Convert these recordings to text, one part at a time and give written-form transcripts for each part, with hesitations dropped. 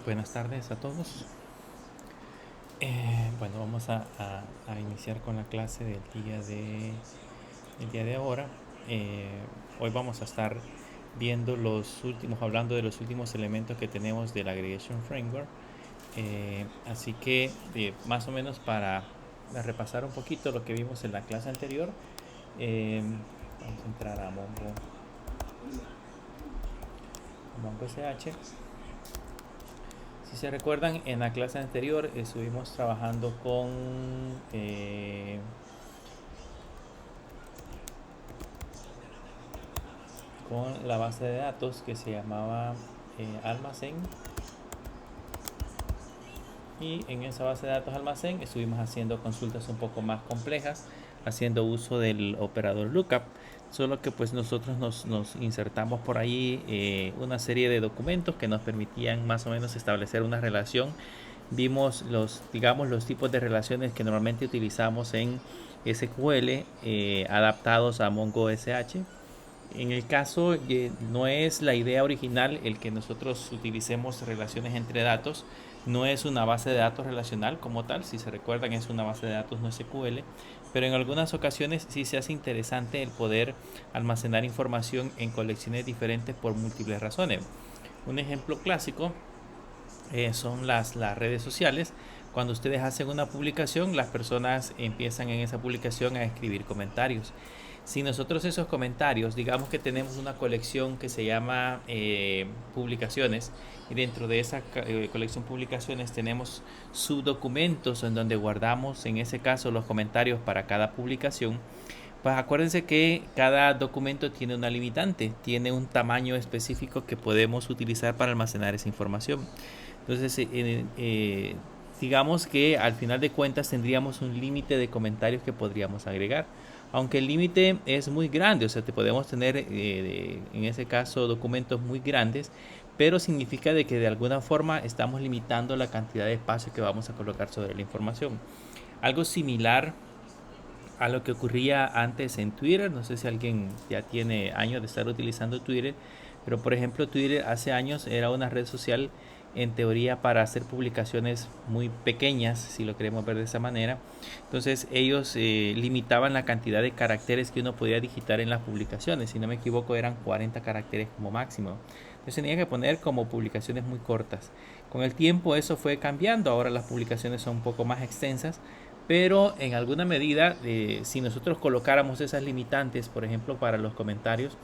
Buenas tardes a todos. Bueno, vamos a iniciar con la clase del día de ahora. Eh, Hoy vamos a estar viendo hablando de los últimos elementos que tenemos del Aggregation Framework. Así que más o menos para repasar un poquito lo que vimos en la clase anterior, vamos a entrar a Mongo SH. Si se recuerdan, en la clase anterior estuvimos trabajando con la base de datos que se llamaba almacén, y en esa base de datos almacén estuvimos haciendo consultas un poco más complejas, haciendo uso del operador lookup, solo que pues nosotros nos insertamos por ahí una serie de documentos que nos permitían más o menos establecer una relación. Vimos los tipos de relaciones que normalmente utilizamos en SQL, adaptados a Mongo SH. En el caso, no es la idea original el que nosotros utilicemos relaciones entre datos. No es una base de datos relacional como tal. Si se recuerdan, es una base de datos no SQL. Pero en algunas ocasiones sí se hace interesante el poder almacenar información en colecciones diferentes por múltiples razones. Un ejemplo clásico son las redes sociales. Cuando ustedes hacen una publicación, las personas empiezan en esa publicación a escribir comentarios. Si nosotros esos comentarios, digamos que tenemos una colección que se llama publicaciones, y dentro de esa colección publicaciones tenemos subdocumentos en donde guardamos, en ese caso, los comentarios para cada publicación. Pues acuérdense que cada documento tiene una limitante, tiene un tamaño específico que podemos utilizar para almacenar esa información. Entonces, digamos que al final de cuentas tendríamos un límite de comentarios que podríamos agregar. Aunque el límite es muy grande, o sea, te podemos tener en ese caso documentos muy grandes, pero significa de que de alguna forma estamos limitando la cantidad de espacio que vamos a colocar sobre la información. Algo similar a lo que ocurría antes en Twitter. No sé si alguien ya tiene años de estar utilizando Twitter, pero por ejemplo Twitter hace años era una red social en teoría para hacer publicaciones muy pequeñas, si lo queremos ver de esa manera. Entonces ellos limitaban la cantidad de caracteres que uno podía digitar en las publicaciones. Si no me equivoco, eran 40 caracteres como máximo. Entonces tenía que poner como publicaciones muy cortas. Con el tiempo eso fue cambiando. Ahora las publicaciones son un poco más extensas, pero en alguna medida, si nosotros colocáramos esas limitantes, por ejemplo, para los comentarios,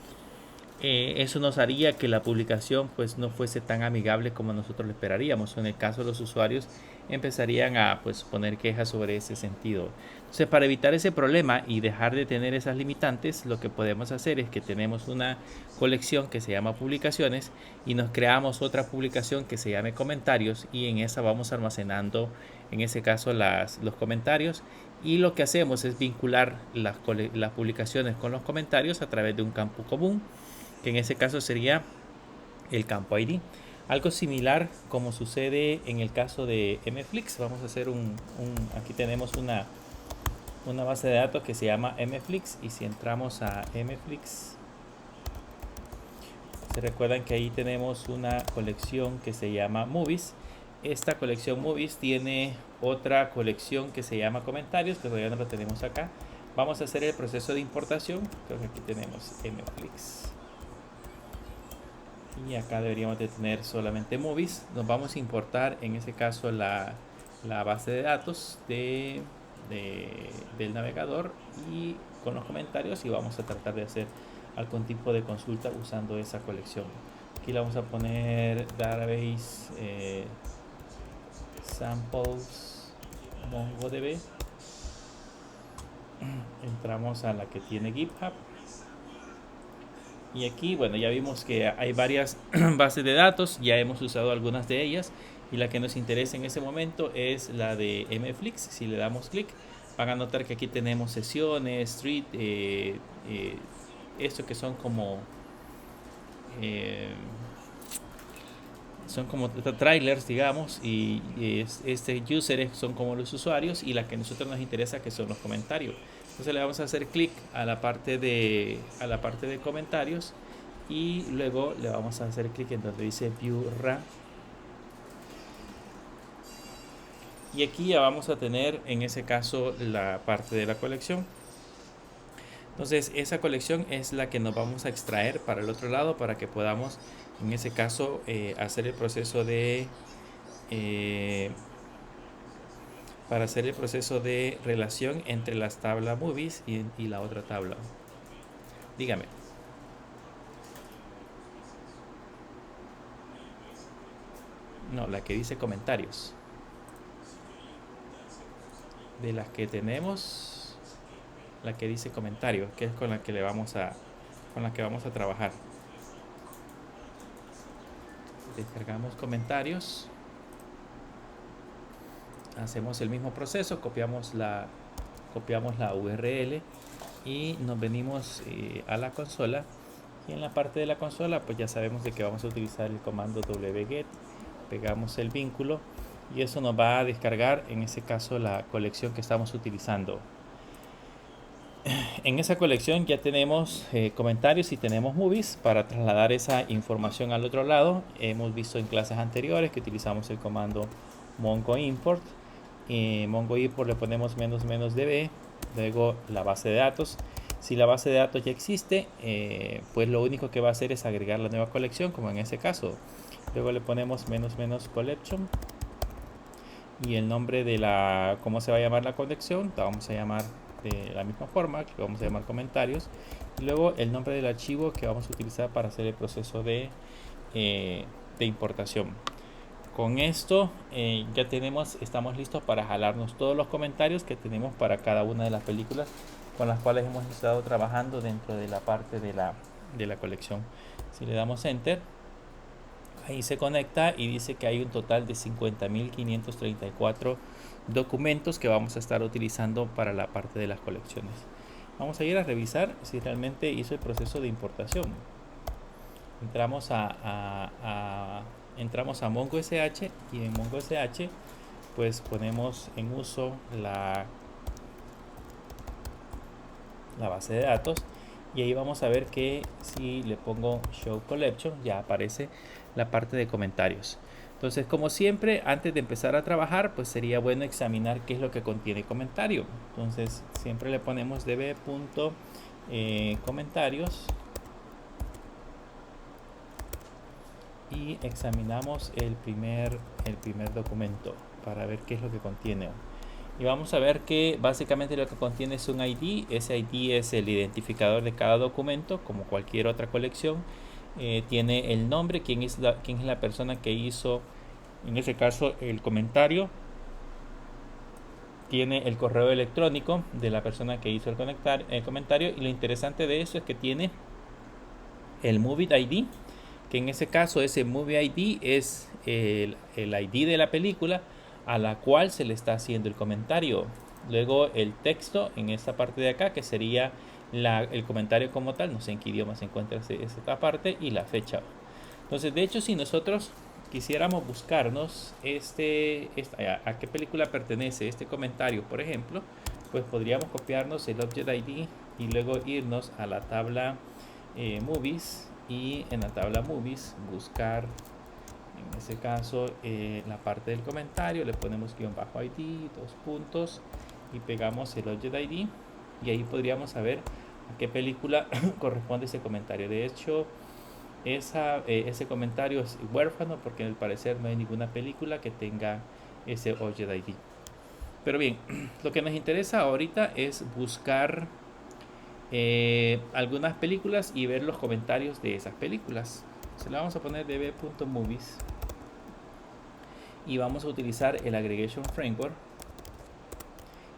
eso nos haría que la publicación pues no fuese tan amigable como nosotros lo esperaríamos. En el caso de los usuarios empezarían a pues poner quejas sobre ese sentido. Entonces, para evitar ese problema y dejar de tener esas limitantes, lo que podemos hacer es que tenemos una colección que se llama publicaciones y nos creamos otra publicación que se llame comentarios, y en esa vamos almacenando en ese caso los comentarios, y lo que hacemos es vincular las publicaciones con los comentarios a través de un campo común, que en ese caso sería el campo ID. Algo similar como sucede en el caso de Mflix. Vamos a hacer aquí tenemos una base de datos que se llama Mflix, y si entramos a Mflix, se recuerdan que ahí tenemos una colección que se llama Movies. Esta colección Movies tiene otra colección que se llama Comentarios, que todavía no lo tenemos acá. Vamos a hacer el proceso de importación. Creo que aquí tenemos Mflix. Y acá deberíamos de tener solamente Movies. Nos vamos a importar en ese caso la base de datos del navegador y con los comentarios, y vamos a tratar de hacer algún tipo de consulta usando esa colección. Aquí le vamos a poner database samples MongoDB. Entramos a la que tiene GitHub. Y aquí, bueno, ya vimos que hay varias bases de datos, ya hemos usado algunas de ellas, y la que nos interesa en ese momento es la de Mflix. Si le damos clic, van a notar que aquí tenemos sesiones, street, esto que eh, son como trailers, digamos, y este user son como los usuarios, y la que a nosotros nos interesa que son los comentarios. Entonces le vamos a hacer clic a la parte de comentarios, y luego le vamos a hacer clic en donde dice View RAM, Y aquí ya vamos a tener en ese caso la parte de la colección. Entonces esa colección es la que nos vamos a extraer para el otro lado para que podamos en ese caso hacer el proceso de para hacer el proceso de relación entre las tablas movies y la otra tabla. Dígame. No, la que dice comentarios. De las que tenemos, la que dice comentarios, que es con la que con la que vamos a trabajar. Descargamos comentarios. Hacemos el mismo proceso, copiamos la URL y nos venimos a la consola, y en la parte de la consola pues ya sabemos de que vamos a utilizar el comando wget, pegamos el vínculo y eso nos va a descargar en ese caso la colección que estamos utilizando. En esa colección ya tenemos comentarios y tenemos movies. Para trasladar esa información al otro lado, hemos visto en clases anteriores que utilizamos el comando mongo import. Mongo import le ponemos -db, luego la base de datos. Si la base de datos ya existe, pues lo único que va a hacer es agregar la nueva colección, como en este caso. Luego le ponemos --collection y el nombre de cómo se va a llamar la colección, la vamos a llamar de la misma forma, que vamos a llamar comentarios, y luego el nombre del archivo que vamos a utilizar para hacer el proceso de importación. Con esto ya estamos listos para jalarnos todos los comentarios que tenemos para cada una de las películas con las cuales hemos estado trabajando dentro de la parte de la colección. Si le damos enter, ahí se conecta y dice que hay un total de 50.534 documentos que vamos a estar utilizando para la parte de las colecciones. Vamos a ir a revisar si realmente hizo el proceso de importación. Entramos a MongoSH y en MongoSH pues ponemos en uso la base de datos, y ahí vamos a ver que si le pongo show collection ya aparece la parte de comentarios. Entonces, como siempre, antes de empezar a trabajar, pues sería bueno examinar qué es lo que contiene comentario. Entonces, siempre le ponemos db.comentarios y examinamos el primer documento para ver qué es lo que contiene. Y vamos a ver que básicamente lo que contiene es un ID. Ese ID es el identificador de cada documento, como cualquier otra colección. Tiene el nombre, quién es la persona que hizo, en ese caso, el comentario. Tiene el correo electrónico de la persona que hizo el comentario. Y lo interesante de eso es que tiene el Movie ID, que en ese caso ese Movie ID es el ID de la película a la cual se le está haciendo el comentario. Luego el texto en esta parte de acá, que sería el comentario como tal, no sé en qué idioma se encuentra esta parte, y la fecha. Entonces, de hecho, si nosotros quisiéramos buscarnos a qué película pertenece este comentario, por ejemplo, pues podríamos copiarnos el Object ID y luego irnos a la tabla Movies, y en la tabla Movies buscar en ese caso la parte del comentario, le ponemos -id, 2 puntos, y pegamos el Object ID, y ahí podríamos saber a qué película corresponde ese comentario. De hecho, ese comentario es huérfano porque al parecer no hay ninguna película que tenga ese Object ID. Pero bien, lo que nos interesa ahorita es buscar algunas películas y ver los comentarios de esas películas. Se le vamos a poner db.movies y vamos a utilizar el Aggregation Framework,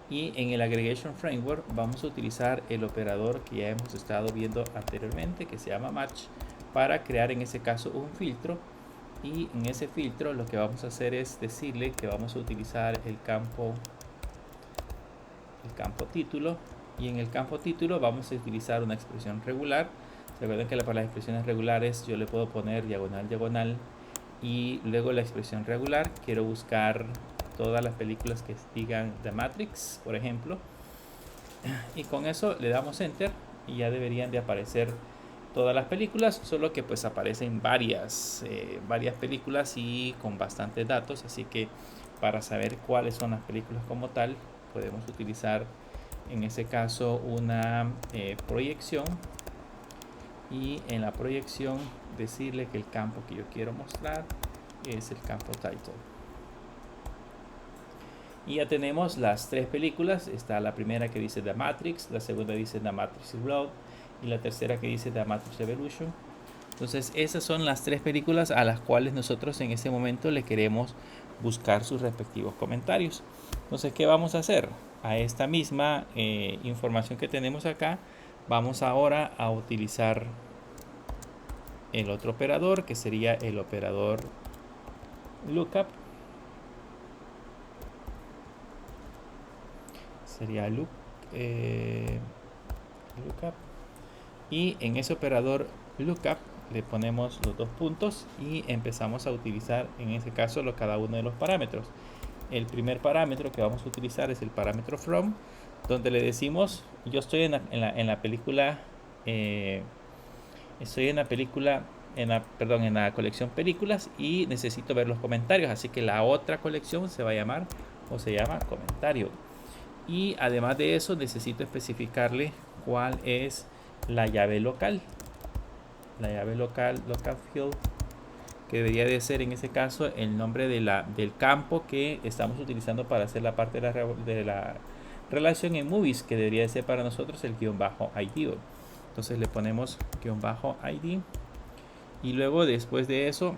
y en el Aggregation Framework vamos a utilizar el operador que ya hemos estado viendo anteriormente, que se llama match, para crear en ese caso un filtro. Y en ese filtro lo que vamos a hacer es decirle que vamos a utilizar el campo título, y en el campo título vamos a utilizar una expresión regular. Recuerden que para las expresiones regulares yo le puedo poner diagonal diagonal y luego la expresión regular. Quiero buscar todas las películas que digan The Matrix, por ejemplo, y con eso le damos enter y ya deberían de aparecer todas las películas, solo que pues aparecen varias películas y con bastantes datos, así que para saber cuáles son las películas como tal, podemos utilizar en ese caso una proyección, y en la proyección decirle que el campo que yo quiero mostrar es el campo title. Y ya tenemos las tres películas. Está la primera que dice The Matrix, la segunda dice The Matrix Reloaded y la tercera que dice The Matrix Evolution. Entonces esas son las tres películas a las cuales nosotros en este momento le queremos buscar sus respectivos comentarios. Entonces, ¿qué vamos a hacer? A esta misma información que tenemos acá, vamos ahora a utilizar el otro operador, que sería el operador lookup. Sería lookup. Y en ese operador lookup le ponemos los dos puntos y empezamos a utilizar en ese caso cada uno de los parámetros. El primer parámetro que vamos a utilizar es el parámetro from, donde le decimos: yo estoy en la película, estoy en la colección películas y necesito ver los comentarios, así que la otra colección se va a llamar o se llama comentario. Y además de eso necesito especificarle cuál es la llave local. La llave local field, que debería de ser en ese caso el nombre del campo que estamos utilizando para hacer la parte de la relación en movies, que debería de ser para nosotros el -id. Entonces le ponemos -id y luego después de eso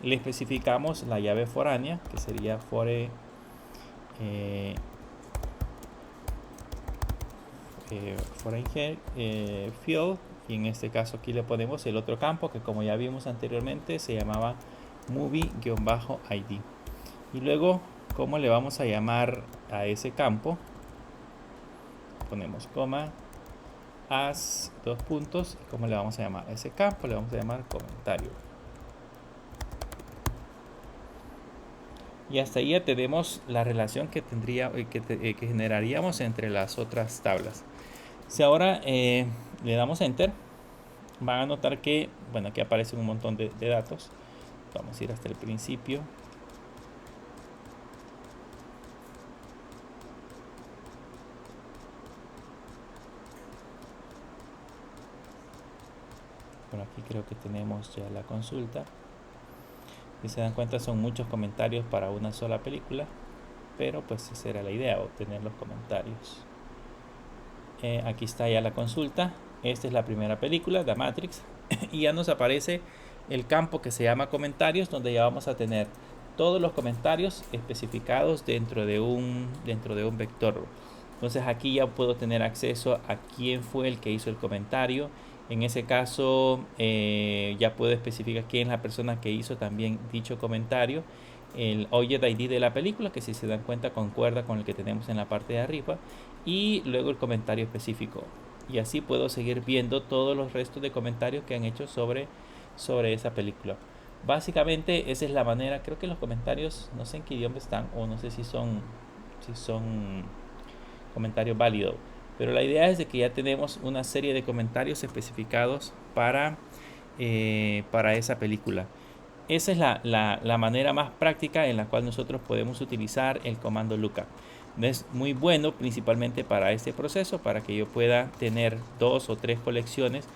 le especificamos la llave foránea, que sería foreign field, y en este caso aquí le ponemos el otro campo que, como ya vimos anteriormente, se llamaba movie-id. Y luego, ¿cómo le vamos a llamar a ese campo? Ponemos coma, as, dos puntos, y ¿cómo le vamos a llamar a ese campo? Le vamos a llamar comentario. Y hasta ahí ya tenemos la relación que generaríamos entre las otras tablas. Si ahora le damos enter, van a notar que, bueno, aquí aparecen un montón de datos. Vamos a ir hasta el principio. Por aquí creo que tenemos ya la consulta. Si se dan cuenta, son muchos comentarios para una sola película, pero pues esa era la idea, obtener los comentarios. Aquí está ya la consulta. Esta es la primera película, The Matrix, y ya nos aparece el campo que se llama comentarios, donde ya vamos a tener todos los comentarios especificados dentro de un vector. Entonces aquí ya puedo tener acceso a quién fue el que hizo el comentario. En ese caso ya puedo especificar quién es la persona que hizo también dicho comentario, el Object ID de la película, que si se dan cuenta concuerda con el que tenemos en la parte de arriba, y luego el comentario específico. Y así puedo seguir viendo todos los restos de comentarios que han hecho sobre esa película. Básicamente esa es la manera. Creo que los comentarios, no sé en qué idioma están, o no sé si son comentarios válidos, pero la idea es de que ya tenemos una serie de comentarios especificados para esa película. Esa es la manera más práctica en la cual nosotros podemos utilizar el comando lookup. Es muy bueno principalmente para este proceso, para que yo pueda tener 2 o 3 colecciones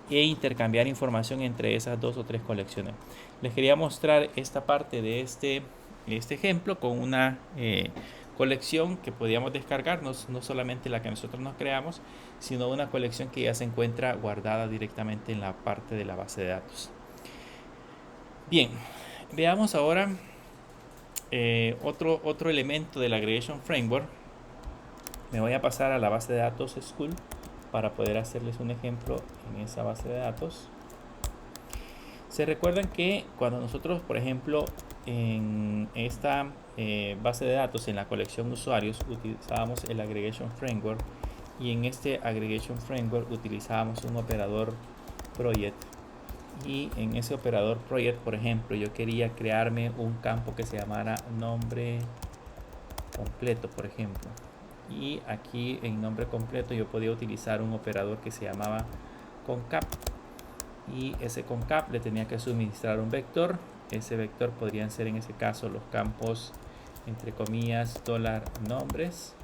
e intercambiar información entre esas 2 o 3 colecciones. Les quería mostrar esta parte de este ejemplo con una colección que podíamos descargarnos, no solamente la que nosotros nos creamos, sino una colección que ya se encuentra guardada directamente en la parte de la base de datos. Bien, veamos ahora otro elemento del Aggregation Framework. Me voy a pasar a la base de datos School para poder hacerles un ejemplo en esa base de datos. Se recuerdan que cuando nosotros, por ejemplo, en esta base de datos, en la colección usuarios, utilizábamos el Aggregation Framework, y en este Aggregation Framework utilizábamos un operador project. Y en ese operador project, por ejemplo, yo quería crearme un campo que se llamara nombre completo, por ejemplo. Y aquí en nombre completo yo podía utilizar un operador que se llamaba concap. Y ese concap le tenía que suministrar un vector ese vector podrían ser en ese caso los campos entre comillas dólar nombres,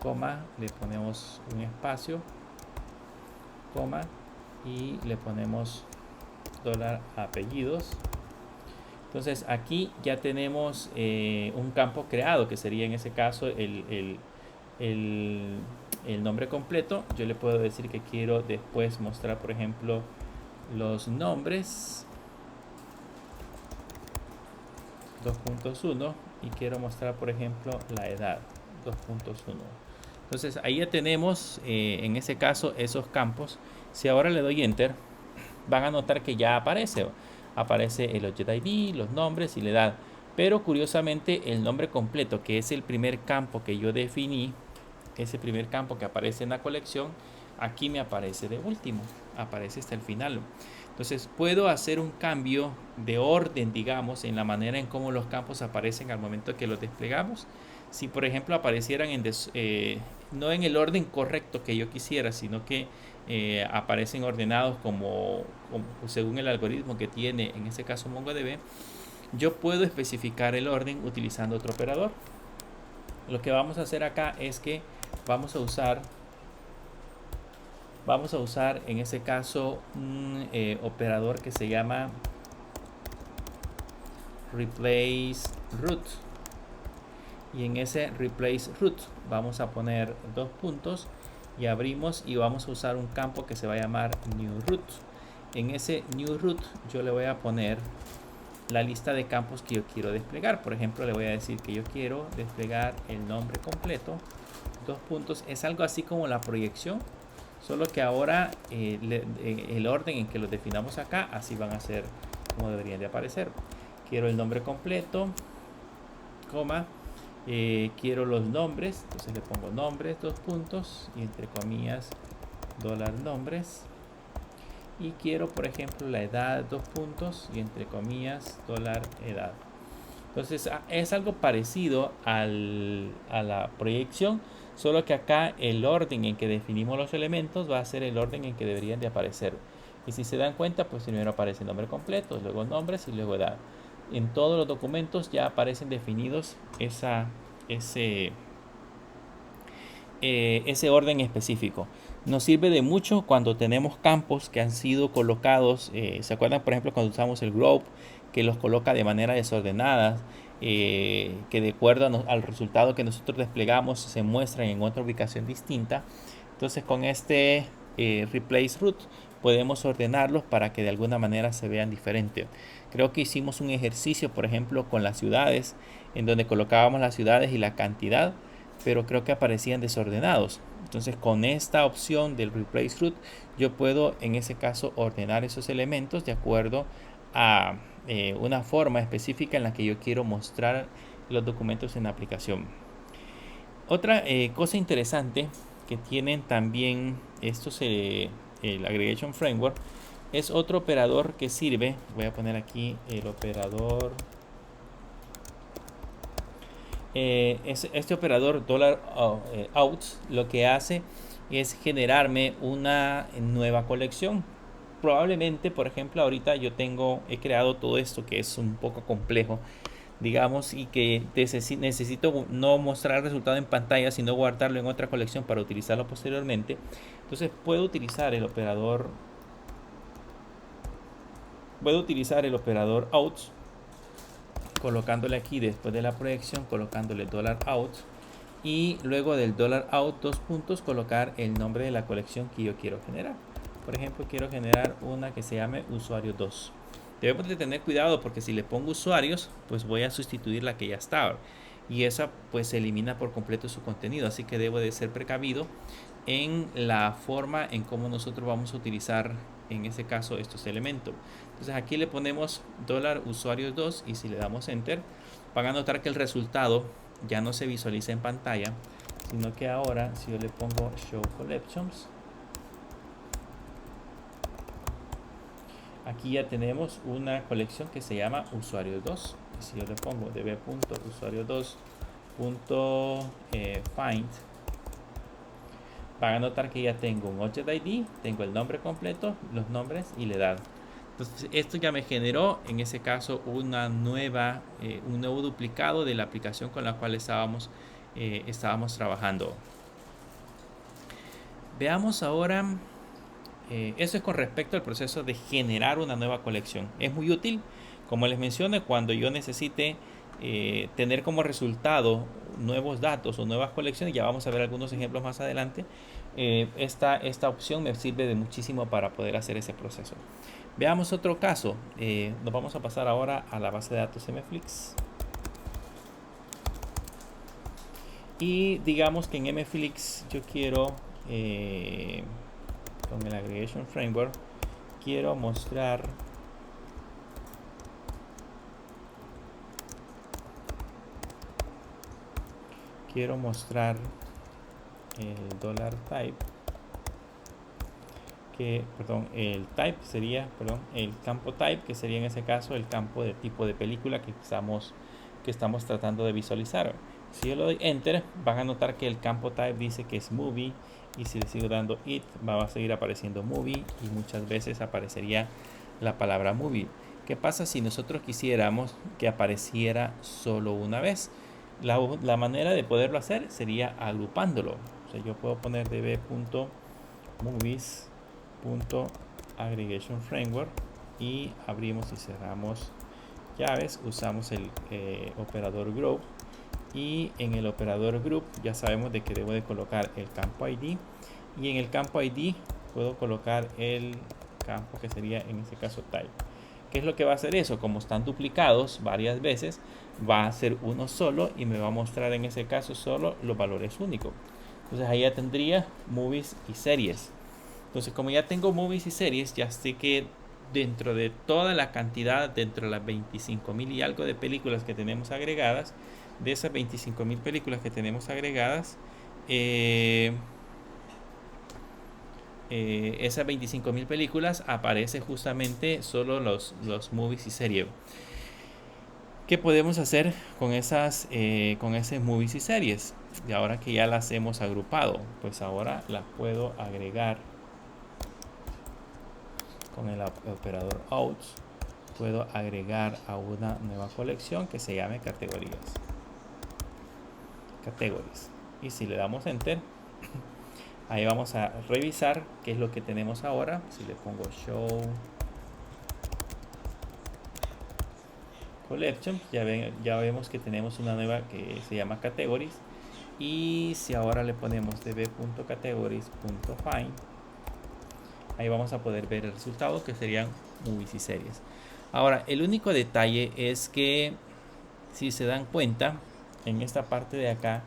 coma, le ponemos un espacio, coma, y le ponemos dólar apellidos. Entonces aquí ya tenemos un campo creado que sería en ese caso el nombre completo. Yo le puedo decir que quiero después mostrar, por ejemplo, los nombres 2.1 y quiero mostrar, por ejemplo, la edad 2.1. Entonces ahí ya tenemos en ese caso esos campos. Si ahora le doy enter, van a notar que ya aparece el Object ID, los nombres y la edad. Pero curiosamente el nombre completo, que es el primer campo que yo definí, ese primer campo que aparece en la colección, aquí me aparece de último, aparece hasta el final. Entonces puedo hacer un cambio de orden, digamos, en la manera en cómo los campos aparecen al momento que los desplegamos. Si por ejemplo aparecieran no en el orden correcto que yo quisiera, sino que aparecen ordenados como según el algoritmo que tiene en este caso MongoDB, yo puedo especificar el orden utilizando otro operador. Lo que vamos a hacer acá es que vamos a usar en ese caso un operador que se llama replace root, y en ese replace root vamos a poner dos puntos y abrimos y vamos a usar un campo que se va a llamar new root. En ese new root yo le voy a poner la lista de campos que yo quiero desplegar. Por ejemplo, le voy a decir que yo quiero desplegar el nombre completo, dos puntos. Es algo así como la proyección, solo que ahora el orden en que los definamos acá, así van a ser como deberían de aparecer. Quiero el nombre completo, coma, quiero los nombres, entonces le pongo nombres, dos puntos, y entre comillas dólar nombres. Y quiero, por ejemplo, la edad, dos puntos, y entre comillas dólar edad. Entonces es algo parecido a la proyección, solo que acá el orden en que definimos los elementos va a ser el orden en que deberían de aparecer. Y si se dan cuenta, pues primero aparece el nombre completo, luego nombres y luego edad. En todos los documentos ya aparecen definidos ese orden específico. Nos sirve de mucho cuando tenemos campos que han sido colocados. ¿Se acuerdan, por ejemplo, cuando usamos el group, que los coloca de manera desordenada, que de acuerdo al resultado que nosotros desplegamos se muestran en otra ubicación distinta? Entonces con este replace root podemos ordenarlos para que de alguna manera se vean diferentes. Creo que hicimos un ejercicio, por ejemplo, con las ciudades, en donde colocábamos las ciudades y la cantidad, pero creo que aparecían desordenados. Entonces con esta opción del replace root yo puedo en ese caso ordenar esos elementos de acuerdo a una forma específica en la que yo quiero mostrar los documentos en la aplicación. Otra cosa interesante que tienen también estos el Aggregation Framework es otro operador que sirve. Voy a poner aquí el operador. Este operador $out lo que hace es generarme una nueva colección. Probablemente, por ejemplo, ahorita yo he creado todo esto que es un poco complejo, digamos, y que necesito no mostrar el resultado en pantalla, sino guardarlo en otra colección para utilizarlo posteriormente. Entonces puedo utilizar el operador out, colocándole aquí después de la proyección, colocándole $out, y luego del $out dos puntos colocar el nombre de la colección que yo quiero generar. Por ejemplo, quiero generar una que se llame usuario 2. Debemos de tener cuidado porque si le pongo usuarios, pues voy a sustituir la que ya estaba, y esa pues se elimina por completo su contenido, así que debo de ser precavido en la forma en cómo nosotros vamos a utilizar en este caso estos elementos. Entonces aquí le ponemos $usuarios2 y si le damos enter van a notar que el resultado ya no se visualiza en pantalla, sino que ahora si yo le pongo show collections, aquí ya tenemos una colección que se llama usuario2. Y si yo le pongo db.usuario2.find, van a notar que ya tengo un Object ID, tengo el nombre completo, los nombres y la edad. Entonces esto ya me generó en ese caso un nuevo duplicado de la aplicación con la cual estábamos trabajando. Veamos ahora, eso es con respecto al proceso de generar una nueva colección. Es muy útil, como les mencioné, cuando yo necesite tener como resultado nuevos datos o nuevas colecciones. Ya vamos a ver algunos ejemplos más adelante. Esta opción me sirve de muchísimo para poder hacer ese proceso. Veamos otro caso. Nos vamos a pasar ahora a la base de datos MFlix. Y digamos que en MFlix yo quiero, con el Aggregation Framework, quiero mostrar el $type, el type sería, el campo type, que sería en ese caso el campo de tipo de película que estamos tratando de visualizar. Si yo le doy enter, van a notar que el campo type dice que es movie, y si le sigo dando it, va a seguir apareciendo movie, y muchas veces aparecería la palabra movie. ¿Qué pasa si nosotros quisiéramos que apareciera solo una vez? La manera de poderlo hacer sería agrupándolo. O sea, yo puedo poner db.movies.aggregation-framework y abrimos y cerramos llaves. Usamos el operador group, y en el operador group ya sabemos de que debo de colocar el campo ID, y en el campo ID puedo colocar el campo que sería en este caso type. ¿Qué es lo que va a hacer eso? Como están duplicados varias veces, va a ser uno solo y me va a mostrar en ese caso solo los valores únicos. Entonces ahí ya tendría movies y series. Entonces como ya tengo movies y series, ya sé que dentro de toda la cantidad, dentro de las 25.000 y algo de películas que tenemos agregadas, de esas 25.000 películas que tenemos agregadas, esas 25.000 películas aparece justamente solo los movies y series. ¿Qué podemos hacer con esas movies y series? Y ahora que ya las hemos agrupado, pues ahora las puedo agregar con el operador out. Puedo agregar a una nueva colección que se llame categorías. Y si le damos enter, ahí vamos a revisar qué es lo que tenemos ahora. Si le pongo show collection, ya vemos que tenemos una nueva que se llama categories. Y si ahora le ponemos db.categories.find, ahí vamos a poder ver el resultado, que serían movies y series. Ahora, el único detalle es que si se dan cuenta, en esta parte de acá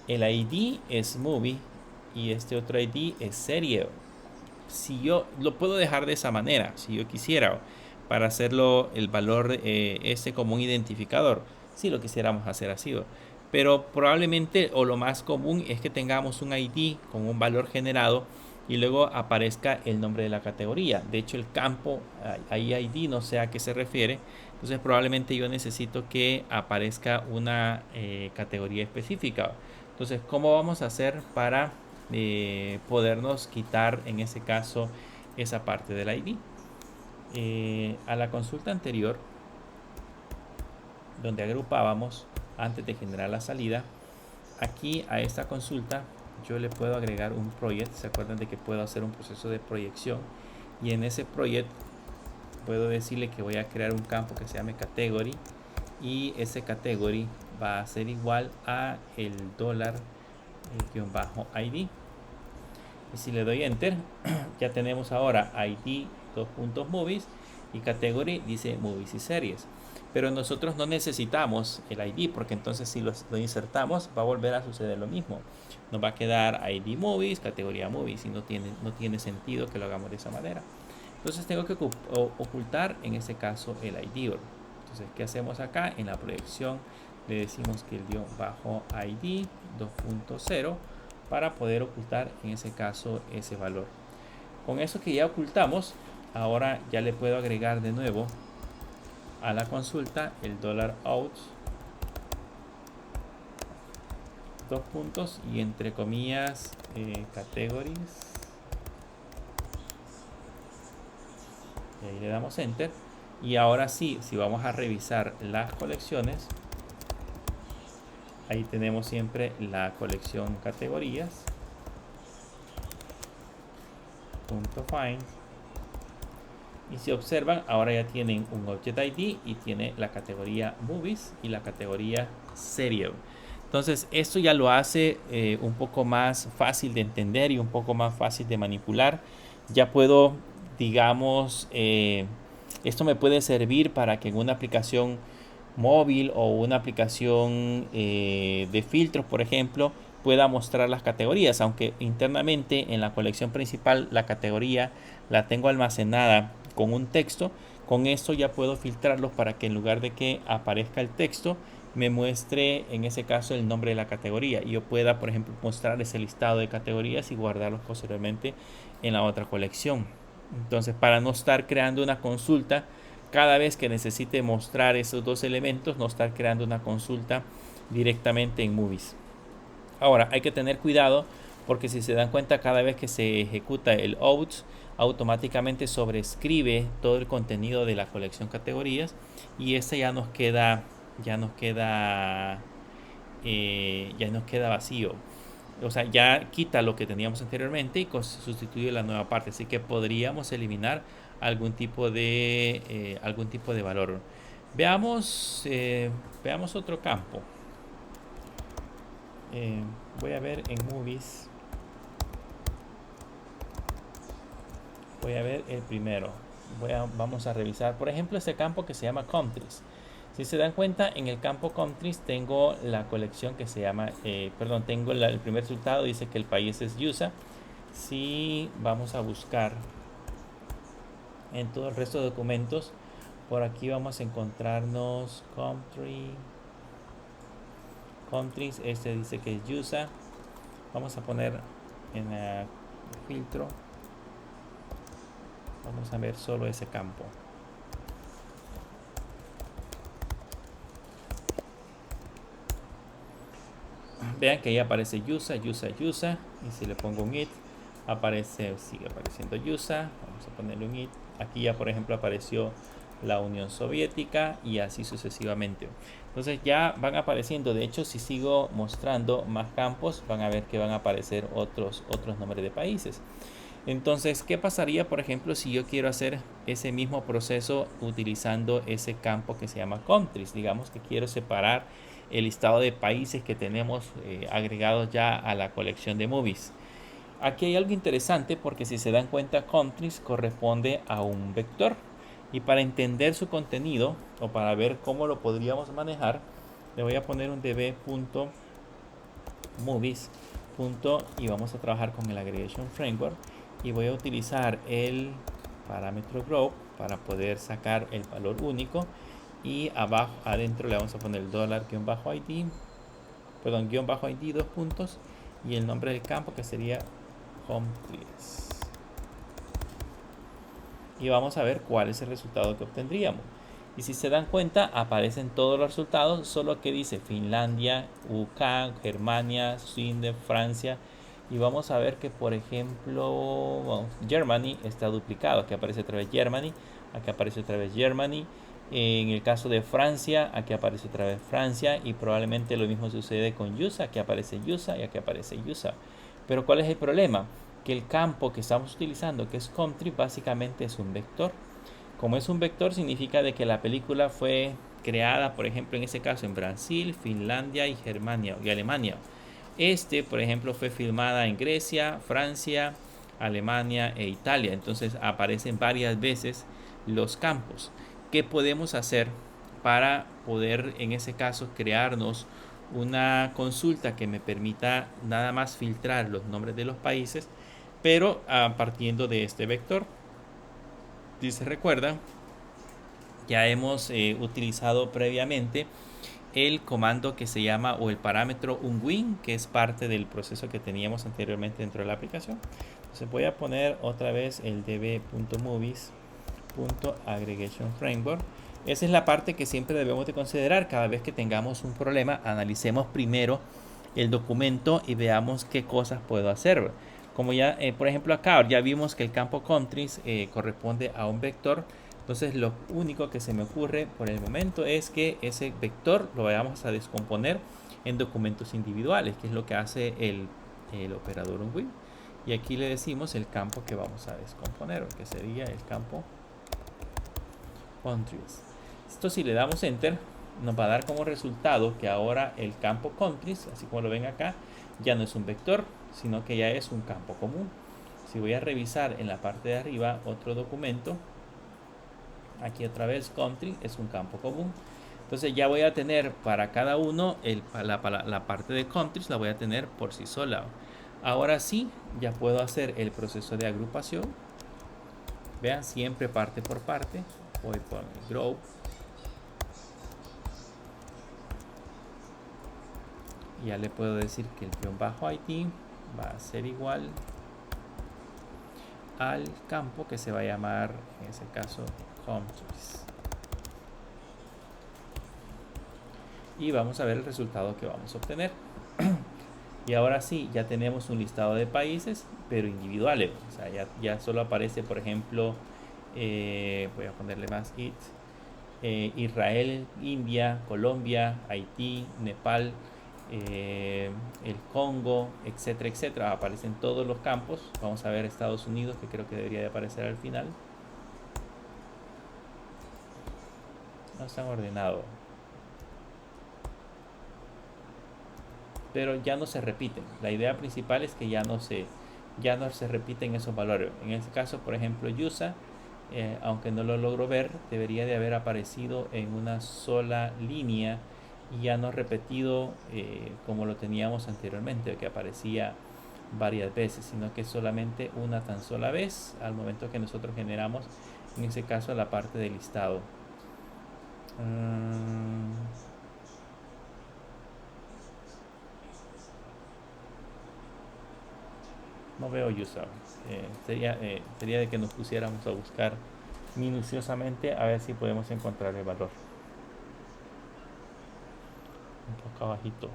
el ID es movie y este otro ID es serie. Si yo lo puedo dejar de esa manera, si yo quisiera, para hacerlo el valor como un identificador, si lo quisiéramos hacer así. Pero probablemente, o lo más común, es que tengamos un ID con un valor generado y luego aparezca el nombre de la categoría. De hecho, el campo ID no sé a qué se refiere. Entonces probablemente yo necesito que aparezca una categoría específica. Entonces, ¿cómo vamos a hacer para podernos quitar en ese caso esa parte del ID? A la consulta anterior, donde agrupábamos antes de generar la salida, aquí a esta consulta yo le puedo agregar un project. Se acuerdan de que puedo hacer un proceso de proyección, y en ese project puedo decirle que voy a crear un campo que se llame category, y ese category va a ser igual a el $-id. Y si le doy enter, ya tenemos ahora ID movies y category dice movies y series. Pero nosotros no necesitamos el ID, porque entonces si lo insertamos va a volver a suceder lo mismo. Nos va a quedar ID movies, categoría movies, y no tiene sentido que lo hagamos de esa manera. Entonces tengo que ocultar en ese caso el ID. Entonces, ¿qué hacemos acá? En la proyección le decimos que el -ID 2.0 para poder ocultar en ese caso ese valor. Con eso que ya ocultamos, ahora ya le puedo agregar de nuevo a la consulta el $out, dos puntos y entre comillas categories Y ahí le damos enter. Y ahora sí, si vamos a revisar las colecciones, ahí tenemos siempre la colección categorías. .find. Y si observan, ahora ya tienen un Object ID y tiene la categoría Movies y la categoría Serial. Entonces, esto ya lo hace un poco más fácil de entender y un poco más fácil de manipular. Ya puedo, digamos, esto me puede servir para que en una aplicación móvil o una aplicación de filtros, por ejemplo, pueda mostrar las categorías, aunque internamente en la colección principal la categoría la tengo almacenada con un texto. Con esto ya puedo filtrarlos para que en lugar de que aparezca el texto me muestre en ese caso el nombre de la categoría y yo pueda, por ejemplo, mostrar ese listado de categorías y guardarlos posteriormente en la otra colección. Entonces, para no estar creando una consulta cada vez que necesite mostrar esos dos elementos, no estar creando una consulta directamente en Movies. Ahora, hay que tener cuidado porque si se dan cuenta, cada vez que se ejecuta el out, automáticamente sobrescribe todo el contenido de la colección categorías y este ya nos queda vacío. O sea, ya quita lo que teníamos anteriormente y sustituye la nueva parte. Así que podríamos eliminar algún tipo de valor. Veamos otro campo. Voy a ver en Movies. Voy a ver el primero. Vamos a revisar, por ejemplo, este campo que se llama Countries. Si se dan cuenta, en el campo Countries tengo la colección que se llama, tengo el primer resultado, dice que el país es USA. Si vamos a buscar en todo el resto de documentos, por aquí vamos a encontrarnos countries, este dice que es USA. Vamos a poner en el filtro, vamos a ver solo ese campo. Vean que ahí aparece USA. Y si le pongo un it, sigue apareciendo USA. Vamos a ponerle un it. Aquí ya, por ejemplo, apareció la Unión Soviética y así sucesivamente. Entonces ya van apareciendo. De hecho, si sigo mostrando más campos, van a ver que van a aparecer otros nombres de países. Entonces, ¿qué pasaría, por ejemplo, si yo quiero hacer ese mismo proceso utilizando ese campo que se llama countries? Digamos que quiero separar el listado de países que tenemos agregados ya a la colección de movies. Aquí hay algo interesante porque si se dan cuenta, countries corresponde a un vector. Y para entender su contenido o para ver cómo lo podríamos manejar, le voy a poner un db.movies. Y vamos a trabajar con el Aggregation Framework y voy a utilizar el parámetro group para poder sacar el valor único y abajo adentro le vamos a poner el $-id, $-id 2 puntos y el nombre del campo que sería countries. Y vamos a ver cuál es el resultado que obtendríamos. Y si se dan cuenta, aparecen todos los resultados, solo que dice Finlandia, UK, Germania, Sweden, Francia. Y vamos a ver que, por ejemplo, Germany está duplicado. Aquí aparece otra vez Germany, aquí aparece otra vez Germany. En el caso de Francia, aquí aparece otra vez Francia. Y probablemente lo mismo sucede con USA. Aquí aparece USA y aquí aparece USA. Pero ¿cuál es el problema? Que el campo que estamos utilizando, que es country, básicamente es un vector. Como es un vector, significa de que la película fue creada, por ejemplo, en ese caso en Brasil, Finlandia y Germania y Alemania. Por ejemplo, fue filmada en Grecia, Francia, Alemania e Italia. Entonces aparecen varias veces los campos. ¿Qué podemos hacer para poder, en ese caso, crearnos una consulta que me permita nada más filtrar los nombres de los países, pero partiendo de este vector? Si se recuerdan, ya hemos utilizado previamente el comando que se llama, o el parámetro unwin, que es parte del proceso que teníamos anteriormente dentro de la aplicación. Entonces voy a poner otra vez el db.movies.aggregationFramework. Esa es la parte que siempre debemos de considerar. Cada vez que tengamos un problema, analicemos primero el documento y veamos qué cosas puedo hacer. Como ya, por ejemplo, acá ya vimos que el campo countries corresponde a un vector. Entonces lo único que se me ocurre por el momento es que ese vector lo vayamos a descomponer en documentos individuales, que es lo que hace el operador unwin. Y aquí le decimos el campo que vamos a descomponer, que sería el campo countries. Esto, si le damos enter, nos va a dar como resultado que ahora el campo countries, así como lo ven acá, ya no es un vector, sino que ya es un campo común. Si voy a revisar en la parte de arriba otro documento, aquí otra vez country es un campo común. Entonces ya voy a tener para cada uno la parte de countries, la voy a tener por sí sola. Ahora sí, ya puedo hacer el proceso de agrupación. Vean, siempre parte por parte. Voy por el group. Ya le puedo decir que el guión bajo ID va a ser igual al campo que se va a llamar, en ese caso, countries. Y vamos a ver el resultado que vamos a obtener. Y ahora sí, ya tenemos un listado de países, pero individuales. O sea, ya solo aparece, por ejemplo, voy a ponerle más it, Israel, India, Colombia, Haití, Nepal, el Congo, etcétera, etcétera. Aparecen todos los campos. Vamos a ver Estados Unidos, que creo que debería de aparecer al final. No están ordenados, pero ya no se repiten. La idea principal es que ya no se repiten esos valores. En este caso, por ejemplo, USA, aunque no lo logro ver, debería de haber aparecido en una sola línea y ya no repetido como lo teníamos anteriormente, que aparecía varias veces, sino que solamente una tan sola vez al momento que nosotros generamos, en ese caso, la parte del listado. No veo user. Sería de que nos pusiéramos a buscar minuciosamente a ver si podemos encontrar el valor. Un poco abajito.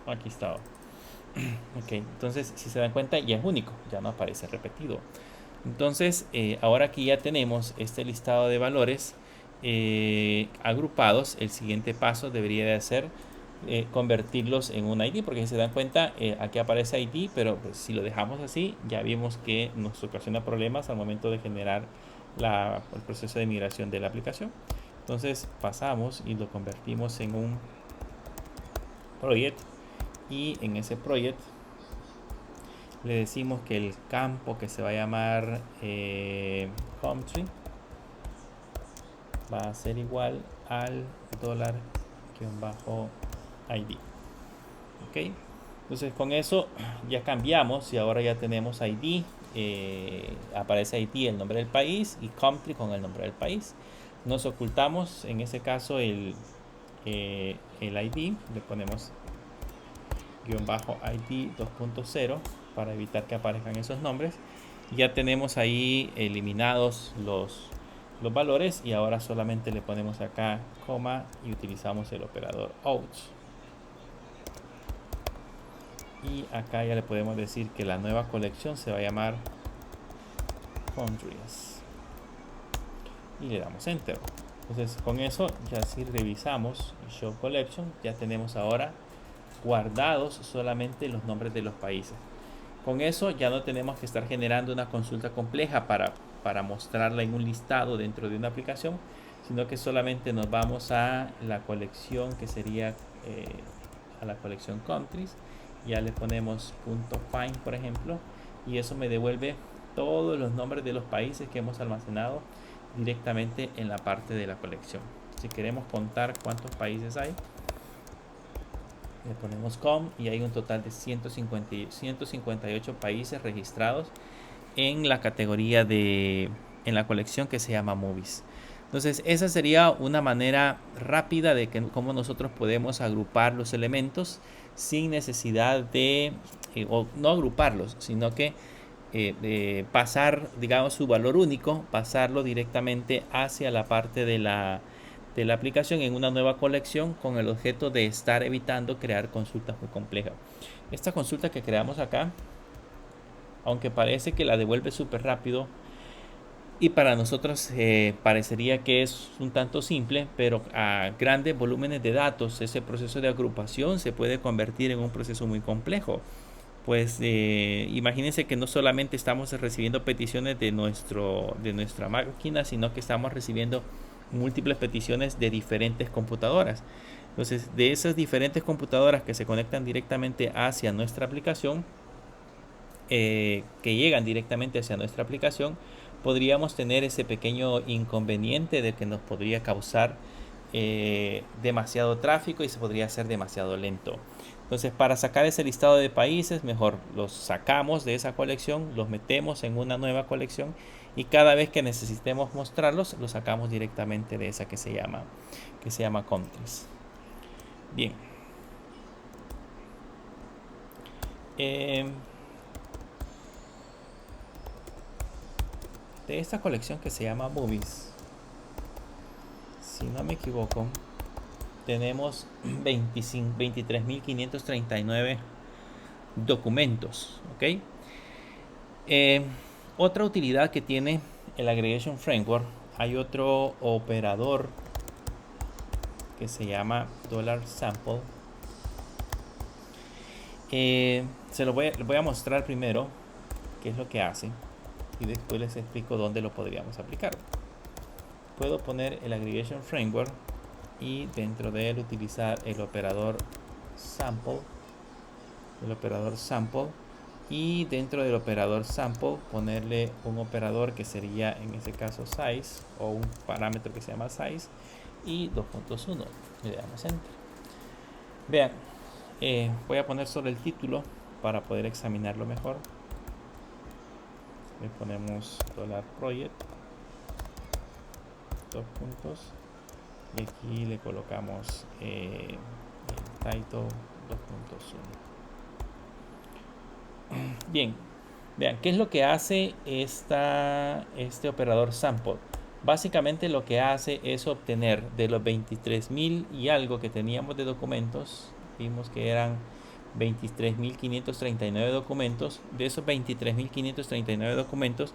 Aquí está. Ok, entonces si se dan cuenta ya es único, ya no aparece repetido. Entonces ahora que ya tenemos este listado de valores agrupados, el siguiente paso debería de ser convertirlos en un ID, porque si se dan cuenta aquí aparece ID, pero pues, si lo dejamos así ya vimos que nos ocasiona problemas al momento de generar el proceso de migración de la aplicación. Entonces pasamos y lo convertimos en un project, y en ese project le decimos que el campo que se va a llamar country va a ser igual al $_ID. Ok, entonces con eso ya cambiamos y ahora ya tenemos ID, aparece ID el nombre del país y country con el nombre del país. Nos ocultamos en ese caso el ID, le ponemos -ID 2.0 para evitar que aparezcan esos nombres. Ya tenemos ahí eliminados los valores y ahora solamente le ponemos acá coma y utilizamos el operador out. Y acá ya le podemos decir que la nueva colección se va a llamar countries y le damos enter. Entonces con eso ya si revisamos show collection ya tenemos ahora guardados solamente los nombres de los países. Con eso ya no tenemos que estar generando una consulta compleja para mostrarla en un listado dentro de una aplicación, sino que solamente nos vamos a la colección que sería a la colección countries, ya le ponemos .find por ejemplo, y eso me devuelve todos los nombres de los países que hemos almacenado directamente en la parte de la colección. Si queremos contar cuántos países hay, le ponemos com y hay un total de 158 países registrados en la categoría en la colección que se llama movies. Entonces esa sería una manera rápida de cómo nosotros podemos agrupar los elementos sin necesidad de o no agruparlos, sino que pasar, digamos, su valor único, pasarlo directamente hacia la parte de la de la aplicación en una nueva colección con el objeto de estar evitando crear consultas muy complejas. Esta consulta que creamos acá, aunque parece que la devuelve súper rápido y para nosotros parecería que es un tanto simple, pero a grandes volúmenes de datos ese proceso de agrupación se puede convertir en un proceso muy complejo. Pues imagínense que no solamente estamos recibiendo peticiones de nuestra máquina, sino que estamos recibiendo múltiples peticiones de diferentes computadoras. Entonces, de esas diferentes computadoras que se conectan directamente hacia nuestra aplicación, que llegan directamente hacia nuestra aplicación, podríamos tener ese pequeño inconveniente de que nos podría causar demasiado tráfico y se podría hacer demasiado lento. Entonces, para sacar ese listado de países, mejor los sacamos de esa colección, los metemos en una nueva colección y cada vez que necesitemos mostrarlos, los sacamos directamente de esa que se llama countries. Bien. De esta colección que se llama Movies, si no me equivoco, tenemos 23.539 documentos, ¿ok? Otra utilidad que tiene el Aggregation Framework, hay otro operador que se llama $sample. Se lo voy a mostrar primero qué es lo que hace y después les explico dónde lo podríamos aplicar. Puedo poner el Aggregation Framework y dentro de él utilizar el operador sample, y dentro del operador sample ponerle un operador que sería en este caso size, o un parámetro que se llama size, y 2.1. Le damos enter. Vean, voy a poner solo el título para poder examinarlo mejor. Le ponemos $project, 2 puntos, y aquí le colocamos el title 2.1. Bien, vean, ¿qué es lo que hace este operador sample? Básicamente lo que hace es obtener de los 23.000 y algo que teníamos de documentos, vimos que eran 23.539 documentos. De esos 23.539 documentos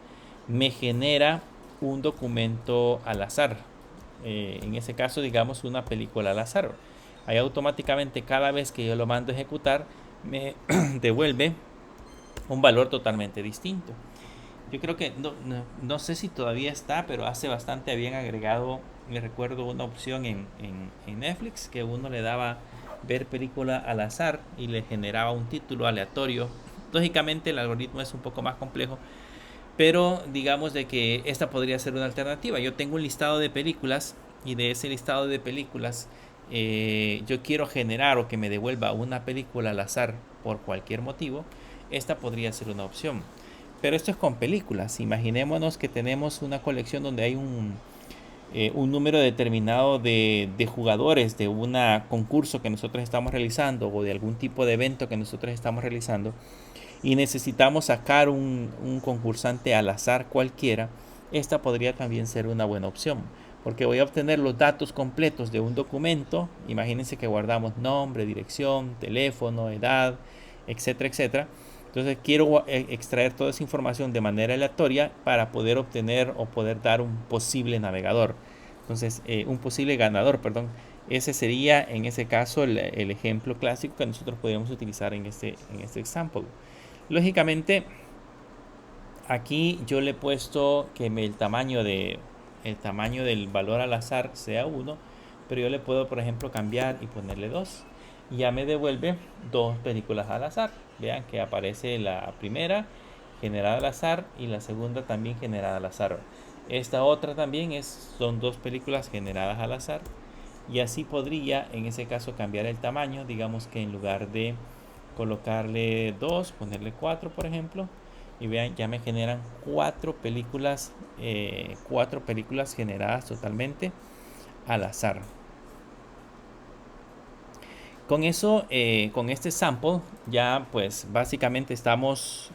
me genera un documento al azar, en ese caso digamos una película al azar. Ahí automáticamente cada vez que yo lo mando a ejecutar me devuelve un valor totalmente distinto. Yo creo que no sé si todavía está, pero hace bastante habían agregado, me recuerdo, una opción en Netflix que uno le daba ver película al azar y le generaba un título aleatorio. Lógicamente el algoritmo es un poco más complejo, pero digamos de que esta podría ser una alternativa. Yo tengo un listado de películas y de ese listado de películas yo quiero generar o que me devuelva una película al azar por cualquier motivo. Esta podría ser una opción. Pero esto es con películas. Imaginémonos que tenemos una colección donde hay un número determinado de jugadores de un concurso que nosotros estamos realizando o de algún tipo de evento que nosotros estamos realizando y necesitamos sacar un concursante al azar cualquiera. Esta podría también ser una buena opción, porque voy a obtener los datos completos de un documento. Imagínense que guardamos nombre, dirección, teléfono, edad, etcétera, etcétera. Entonces quiero extraer toda esa información de manera aleatoria para poder obtener o poder dar un posible navegador. Entonces, un posible ganador, perdón. Ese sería en ese caso el ejemplo clásico que nosotros podríamos utilizar en este example. Lógicamente, aquí yo le he puesto que el tamaño del valor al azar sea 1, pero yo le puedo, por ejemplo, cambiar y ponerle 2. Y ya me devuelve 2 películas al azar. Vean que aparece la primera generada al azar y la segunda también generada al azar. Esta otra también son 2 películas generadas al azar. Y así podría en ese caso cambiar el tamaño. Digamos que en lugar de colocarle 2, ponerle 4 por ejemplo. Y vean, ya me generan 4 películas generadas totalmente al azar. Con eso, con este sample, ya pues básicamente estamos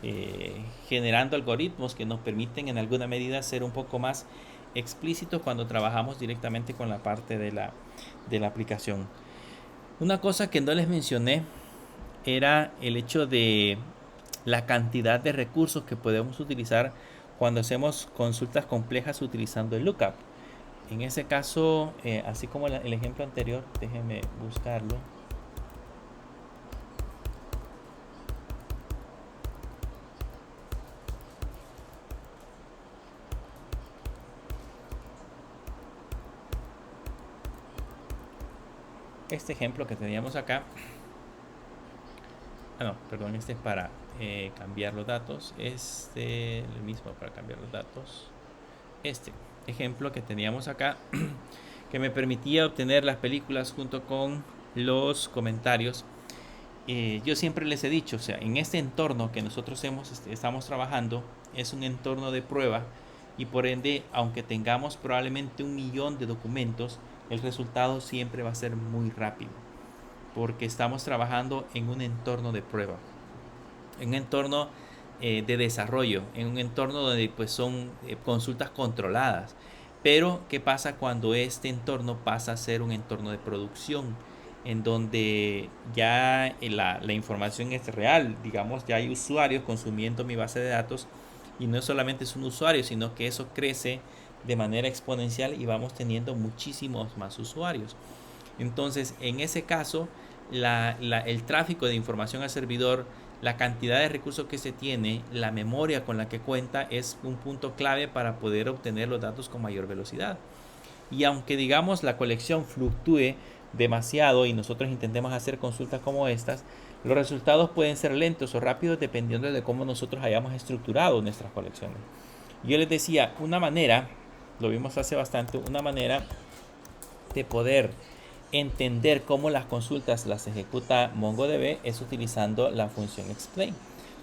generando algoritmos que nos permiten en alguna medida ser un poco más explícitos cuando trabajamos directamente con la parte de la aplicación. Una cosa que no les mencioné era el hecho de la cantidad de recursos que podemos utilizar cuando hacemos consultas complejas utilizando el lookup. En ese caso, así como el ejemplo anterior, déjenme buscarlo. Este ejemplo que teníamos acá, no, perdón, este es para cambiar los datos, el mismo para cambiar los datos, este ejemplo que teníamos acá, que me permitía obtener las películas junto con los comentarios. Yo siempre les he dicho, o sea, en este entorno que nosotros estamos trabajando, es un entorno de prueba y por ende, aunque tengamos probablemente 1.000.000 de documentos, el resultado siempre va a ser muy rápido, porque estamos trabajando en un entorno de prueba, en un entorno de desarrollo, en un entorno donde pues son consultas controladas. Pero ¿qué pasa cuando este entorno pasa a ser un entorno de producción? En donde ya la información es real, digamos, ya hay usuarios consumiendo mi base de datos y no solamente es un usuario, sino que eso crece de manera exponencial y vamos teniendo muchísimos más usuarios. Entonces, en ese caso, el tráfico de información al servidor, la cantidad de recursos que se tiene, la memoria con la que cuenta es un punto clave para poder obtener los datos con mayor velocidad. Y aunque digamos la colección fluctúe demasiado y nosotros intentemos hacer consultas como estas, los resultados pueden ser lentos o rápidos dependiendo de cómo nosotros hayamos estructurado nuestras colecciones. Yo les decía, una manera, lo vimos hace bastante, una manera de poder entender cómo las consultas las ejecuta MongoDB es utilizando la función explain.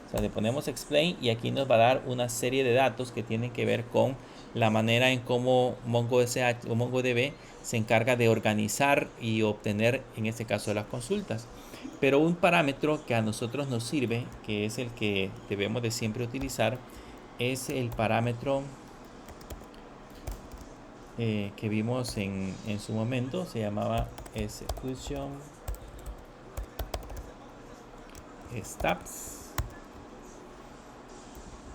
O sea, le ponemos explain y aquí nos va a dar una serie de datos que tienen que ver con la manera en cómo MongoSH o MongoDB se encarga de organizar y obtener, en este caso, las consultas. Pero un parámetro que a nosotros nos sirve, que es el que debemos de siempre utilizar, es el parámetro que vimos en su momento, se llamaba execution steps,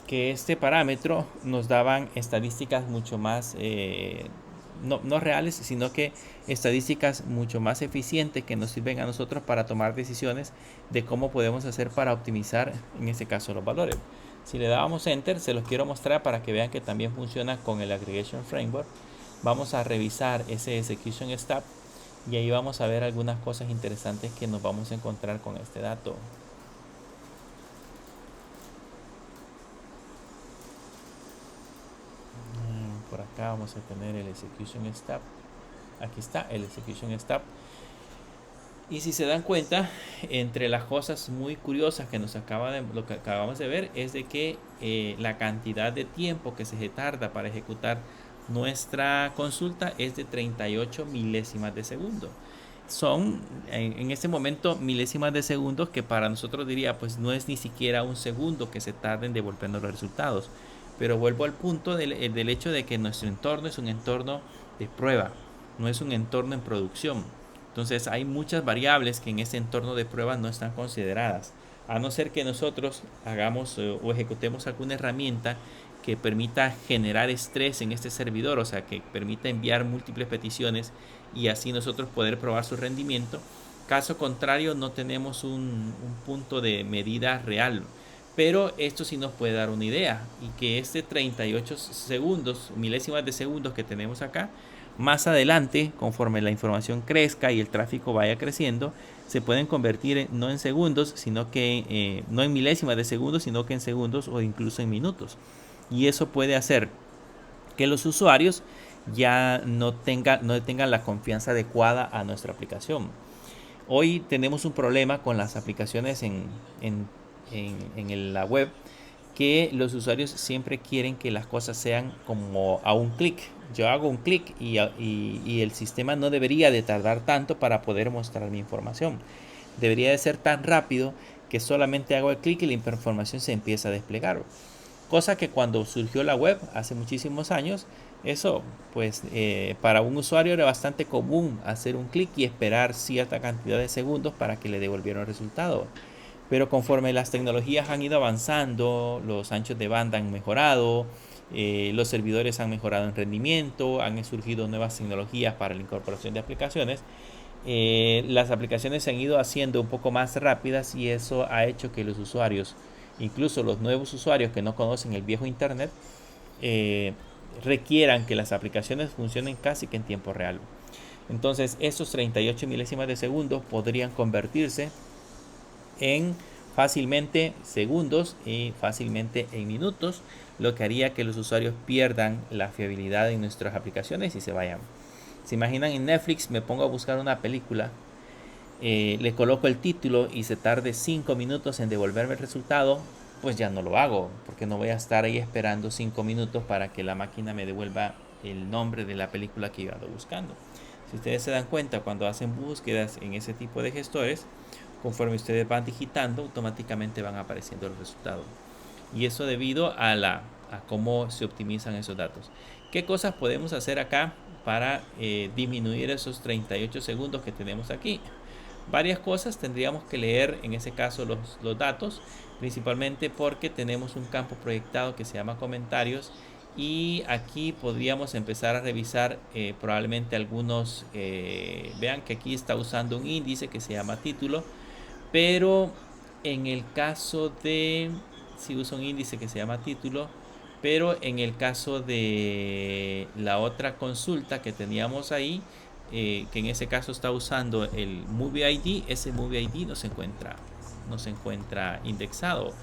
que este parámetro nos daban estadísticas mucho más no reales, sino que estadísticas mucho más eficientes que nos sirven a nosotros para tomar decisiones de cómo podemos hacer para optimizar, en este caso, los valores. Si le dábamos enter, se los quiero mostrar para que vean que también funciona con el Aggregation Framework. Vamos a revisar ese execution step y ahí vamos a ver algunas cosas interesantes que nos vamos a encontrar con este dato. Por acá vamos a tener el execution step. Aquí está el execution step. Y si se dan cuenta, entre las cosas muy curiosas que lo que acabamos de ver es de que la cantidad de tiempo que se tarda para ejecutar nuestra consulta es de 38 milésimas de segundo. Son en este momento milésimas de segundos que para nosotros diría pues no es ni siquiera un segundo que se tarda en devolvernos los resultados. Pero vuelvo al punto del hecho de que nuestro entorno es un entorno de prueba, no es un entorno en producción. Entonces hay muchas variables que en ese entorno de prueba no están consideradas, a no ser que nosotros hagamos o ejecutemos alguna herramienta que permita generar estrés en este servidor, o sea, que permita enviar múltiples peticiones y así nosotros poder probar su rendimiento. Caso contrario, no tenemos un punto de medida real. Pero esto sí nos puede dar una idea, y que este 38 segundos, milésimas de segundos que tenemos acá, más adelante, conforme la información crezca y el tráfico vaya creciendo, se pueden convertir no en segundos, sino que no en milésimas de segundos, sino que en segundos o incluso en minutos. Y eso puede hacer que los usuarios ya no tengan la confianza adecuada a nuestra aplicación. Hoy tenemos un problema con las aplicaciones en la web, que los usuarios siempre quieren que las cosas sean como a un clic. Yo hago un clic y el sistema no debería de tardar tanto para poder mostrar mi información. Debería de ser tan rápido que solamente hago el clic y la información se empieza a desplegar. Cosa que cuando surgió la web hace muchísimos años, eso pues para un usuario era bastante común hacer un clic y esperar cierta cantidad de segundos para que le devolviera el resultado. Pero conforme las tecnologías han ido avanzando, los anchos de banda han mejorado, los servidores han mejorado en rendimiento, han surgido nuevas tecnologías para la incorporación de aplicaciones. Las aplicaciones se han ido haciendo un poco más rápidas y eso ha hecho que los usuarios, incluso los nuevos usuarios que no conocen el viejo internet, eh, requieran que las aplicaciones funcionen casi que en tiempo real. Entonces esos 38 milésimas de segundo podrían convertirse en fácilmente segundos y fácilmente en minutos, lo que haría que los usuarios pierdan la fiabilidad en nuestras aplicaciones y se vayan. Se imaginan en Netflix, me pongo a buscar una película, le coloco el título y se tarde 5 minutos en devolverme el resultado, pues ya no lo hago, porque no voy a estar ahí esperando 5 minutos para que la máquina me devuelva el nombre de la película que yo ando buscando. Si ustedes se dan cuenta, cuando hacen búsquedas en ese tipo de gestores, conforme ustedes van digitando, automáticamente van apareciendo los resultados. Y eso debido a cómo se optimizan esos datos. ¿Qué cosas podemos hacer acá para disminuir esos 38 segundos que tenemos aquí? Varias cosas. Tendríamos que leer en ese caso los datos, principalmente porque tenemos un campo proyectado que se llama comentarios, y aquí podríamos empezar a revisar probablemente algunos, vean que aquí está usando un índice que se llama título, pero en el caso de, si usa un índice que se llama título, pero en el caso de la otra consulta que teníamos ahí, que en ese caso está usando el Movie ID, ese Movie ID no se encuentra indexado.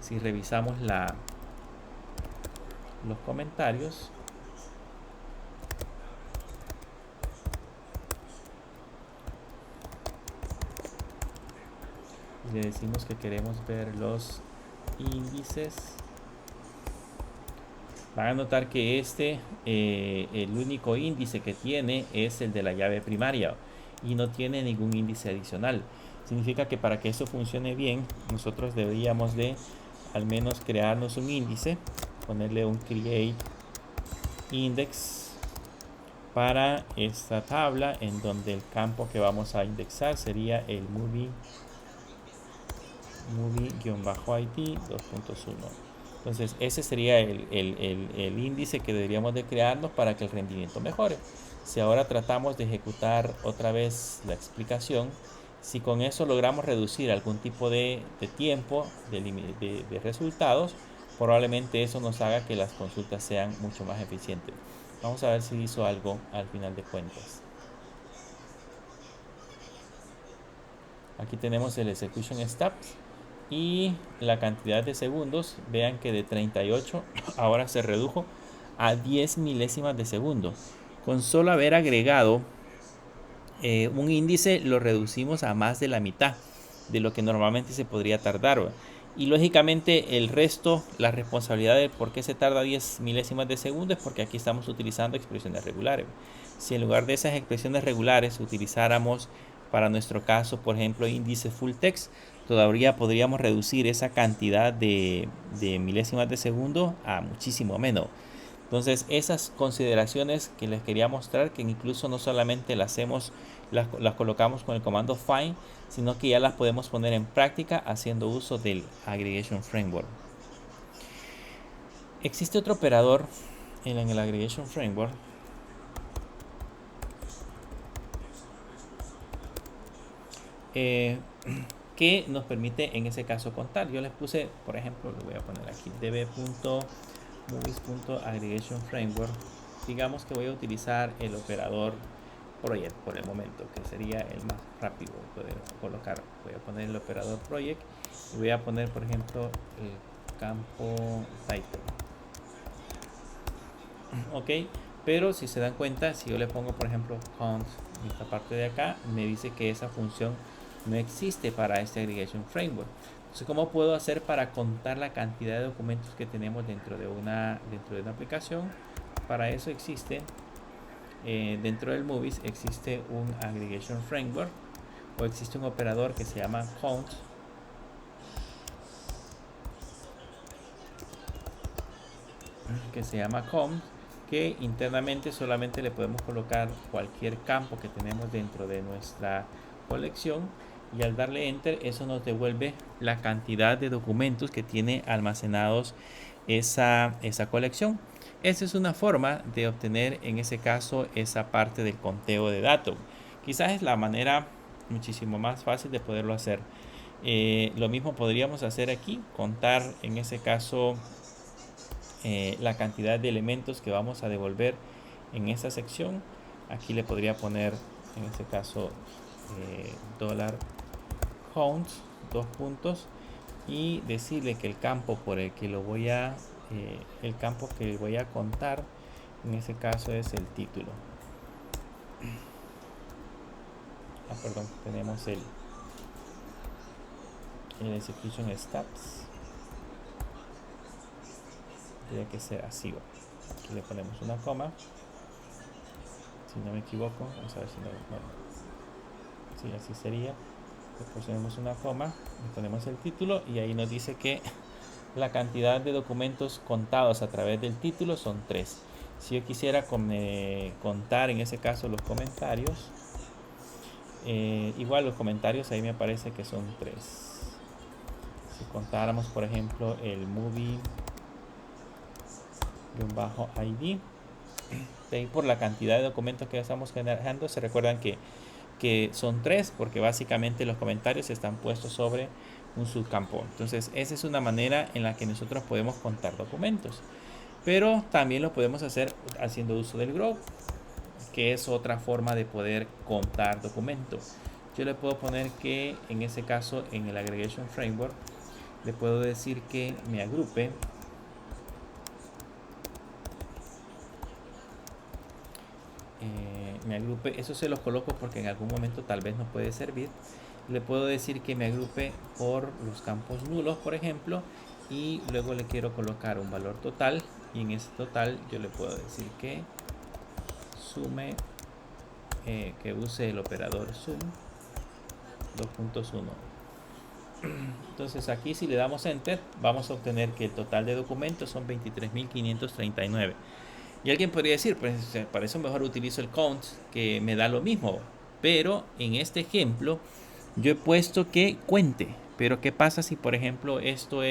Si revisamos los comentarios, y le decimos que queremos ver los índices, van a notar que el único índice que tiene es el de la llave primaria y no tiene ningún índice adicional. Significa que para que eso funcione bien, nosotros deberíamos de al menos crearnos un índice, ponerle un create index para esta tabla, en donde el campo que vamos a indexar sería el movie-id 2.1. Entonces ese sería el índice que deberíamos de crearnos para que el rendimiento mejore. Si ahora tratamos de ejecutar otra vez la explicación, si con eso logramos reducir algún tipo de tiempo de resultados, probablemente eso nos haga que las consultas sean mucho más eficientes. Vamos a ver si hizo algo al final de cuentas. Aquí tenemos el execution steps y la cantidad de segundos. Vean que de 38 ahora se redujo a 10 milésimas de segundo. Con solo haber agregado un índice, lo reducimos a más de la mitad de lo que normalmente se podría tardar. Y lógicamente el resto, la responsabilidad de por qué se tarda 10 milésimas de segundo es porque aquí estamos utilizando expresiones regulares. Si en lugar de esas expresiones regulares utilizáramos para nuestro caso, por ejemplo, índice full text, todavía podríamos reducir esa cantidad de milésimas de segundo a muchísimo menos. Entonces esas consideraciones que les quería mostrar, que incluso no solamente las colocamos con el comando find, sino que ya las podemos poner en práctica haciendo uso del Aggregation Framework. Existe otro operador en el Aggregation Framework que nos permite en ese caso contar. Yo les puse, por ejemplo, lo voy a poner aquí, db.movies.aggregationFramework. Digamos que voy a utilizar el operador project por el momento, que sería el más rápido de poder colocar. Voy a poner el operador project y voy a poner, por ejemplo, el campo title. Ok, pero si se dan cuenta, si yo le pongo, por ejemplo, count en esta parte de acá, me dice que esa función no existe para este Aggregation Framework. Entonces, ¿cómo puedo hacer para contar la cantidad de documentos que tenemos dentro de una aplicación? Para eso existe, dentro del Movies, existe un Aggregation Framework, o existe un operador que se llama count. que se llama count, que internamente solamente le podemos colocar cualquier campo que tenemos dentro de nuestra colección, y al darle enter eso nos devuelve la cantidad de documentos que tiene almacenados esa colección. Esa es una forma de obtener en ese caso esa parte del conteo de datos. Quizás es la manera muchísimo más fácil de poderlo hacer. Lo mismo podríamos hacer aquí, contar en ese caso la cantidad de elementos que vamos a devolver en esa sección. Aquí le podría poner en este caso $count, dos puntos, y decirle que el campo por el que lo voy a el campo que voy a contar en ese caso es el título. Perdón, tenemos el execution steps, tiene que ser así. Aquí le ponemos una coma, si no me equivoco, vamos a ver si no, sí, así sería. Le ponemos una coma, le ponemos el título y ahí nos dice que la cantidad de documentos contados a través del título son 3. Si yo quisiera contar en ese caso los comentarios, igual los comentarios ahí me parece que son 3. Si contáramos por ejemplo el movie -id, de ahí por la cantidad de documentos que estamos generando, se recuerdan que son 3 porque básicamente los comentarios están puestos sobre un subcampo. Entonces esa es una manera en la que nosotros podemos contar documentos, pero también lo podemos hacer haciendo uso del grow, que es otra forma de poder contar documentos. Yo le puedo poner que en ese caso en el aggregation framework le puedo decir que me agrupe eso se los coloco porque en algún momento tal vez nos puede servir. Le puedo decir que me agrupe por los campos nulos, por ejemplo, y luego le quiero colocar un valor total, y en ese total yo le puedo decir que sume, que use el operador sum 2.1. Entonces aquí si le damos enter vamos a obtener que el total de documentos son 23.539. Y alguien podría decir, pues para eso mejor utilizo el count, que me da lo mismo. Pero en este ejemplo yo he puesto que cuente. Pero ¿qué pasa si por ejemplo esto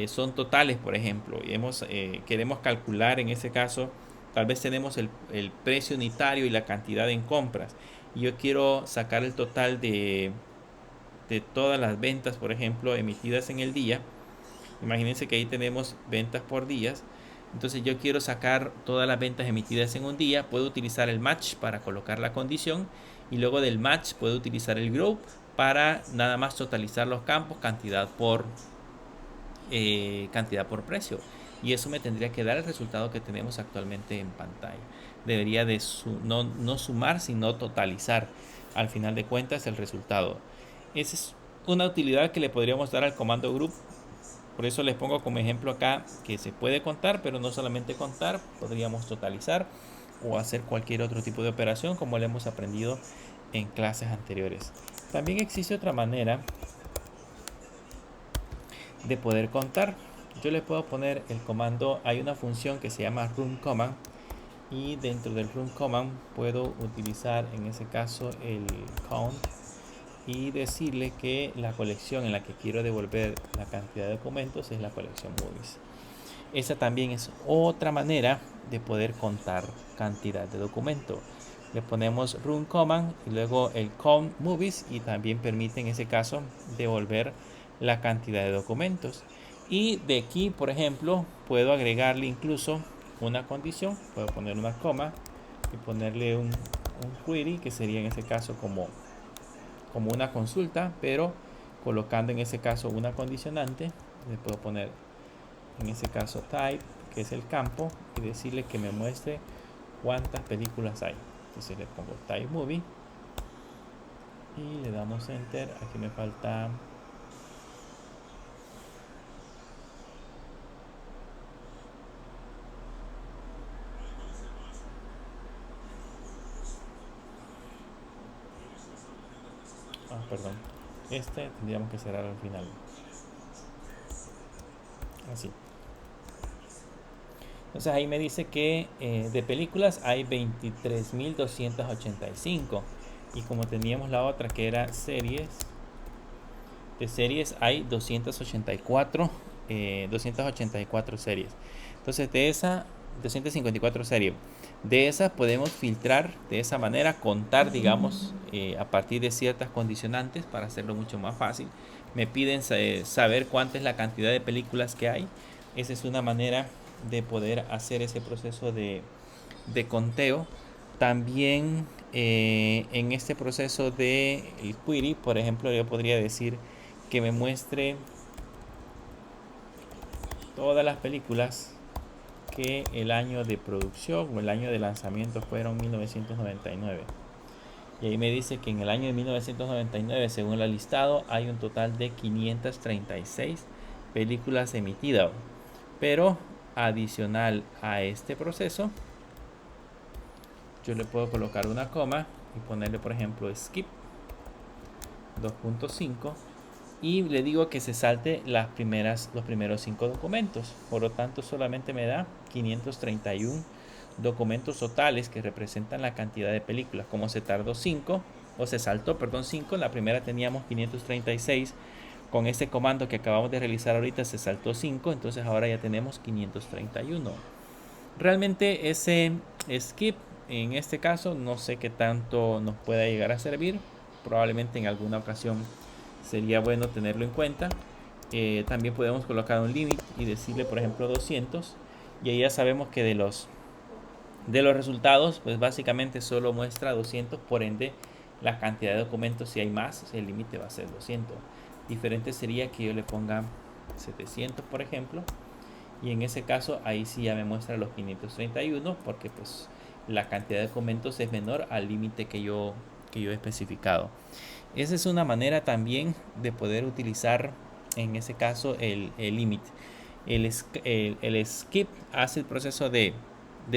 son totales, por ejemplo, y queremos calcular en ese caso, tal vez tenemos el precio unitario y la cantidad en compras, y yo quiero sacar el total de todas las ventas, por ejemplo, emitidas en el día. Imagínense que ahí tenemos ventas por días. Entonces yo quiero sacar todas las ventas emitidas en un día. Puedo utilizar el match para colocar la condición, y luego del match puedo utilizar el grow para nada más totalizar los campos cantidad por precio, y eso me tendría que dar el resultado que tenemos actualmente en pantalla. Debería de no sumar sino totalizar al final de cuentas el resultado. Esa es una utilidad que le podríamos dar al comando group. Por eso les pongo como ejemplo acá que se puede contar, pero no solamente contar, podríamos totalizar o hacer cualquier otro tipo de operación como lo hemos aprendido en clases anteriores. También existe otra manera de poder contar. Yo le puedo poner el comando, hay una función que se llama run command, y dentro del run command puedo utilizar en ese caso el count y decirle que la colección en la que quiero devolver la cantidad de documentos es la colección movies. Esa también es otra manera de poder contar cantidad de documentos. Le ponemos run command y luego el count movies, y también permite en ese caso devolver la cantidad de documentos. Y de aquí, por ejemplo, puedo agregarle incluso una condición. Puedo poner una coma y ponerle un query, que sería en ese caso como una consulta, pero colocando en ese caso una condicionante. Le puedo poner en ese caso type, que es el campo, y decirle que me muestre cuántas películas hay. Entonces le pongo type movie y le damos enter. Aquí me falta perdón, tendríamos que cerrar al final, así. Entonces ahí me dice que de películas hay 23.285. Y como teníamos la otra que era series, de series hay 284 series. Entonces de esa, 254 series. De esas podemos filtrar de esa manera, contar, digamos, a partir de ciertas condicionantes para hacerlo mucho más fácil. Me piden saber cuánta es la cantidad de películas que hay. Esa es una manera de poder hacer ese proceso de conteo. También en este proceso de el query, por ejemplo, yo podría decir que me muestre todas las películas que el año de producción o el año de lanzamiento fueron 1999. Y ahí me dice que en el año de 1999, según el listado, hay un total de 536 películas emitidas. Pero adicional a este proceso, yo le puedo colocar una coma y ponerle, por ejemplo, skip 2.5 y le digo que se salte los primeros 5 documentos. Por lo tanto, solamente me da 531 documentos totales que representan la cantidad de películas. Como se tardó 5, o se saltó, perdón, 5, en la primera teníamos 536. Con este comando que acabamos de realizar ahorita se saltó 5, entonces ahora ya tenemos 531. Realmente ese skip en este caso no sé qué tanto nos pueda llegar a servir. Probablemente en alguna ocasión sería bueno tenerlo en cuenta. También podemos colocar un límite y decirle, por ejemplo, 200. Y ahí ya sabemos que de los resultados, pues básicamente solo muestra 200. Por ende, la cantidad de documentos, si hay más, el límite va a ser 200. Diferente sería que yo le ponga 700, por ejemplo. Y en ese caso, ahí sí ya me muestra los 531, porque pues la cantidad de documentos es menor al límite que yo he especificado. Esa es una manera también de poder utilizar en ese caso el límite. El skip hace el proceso de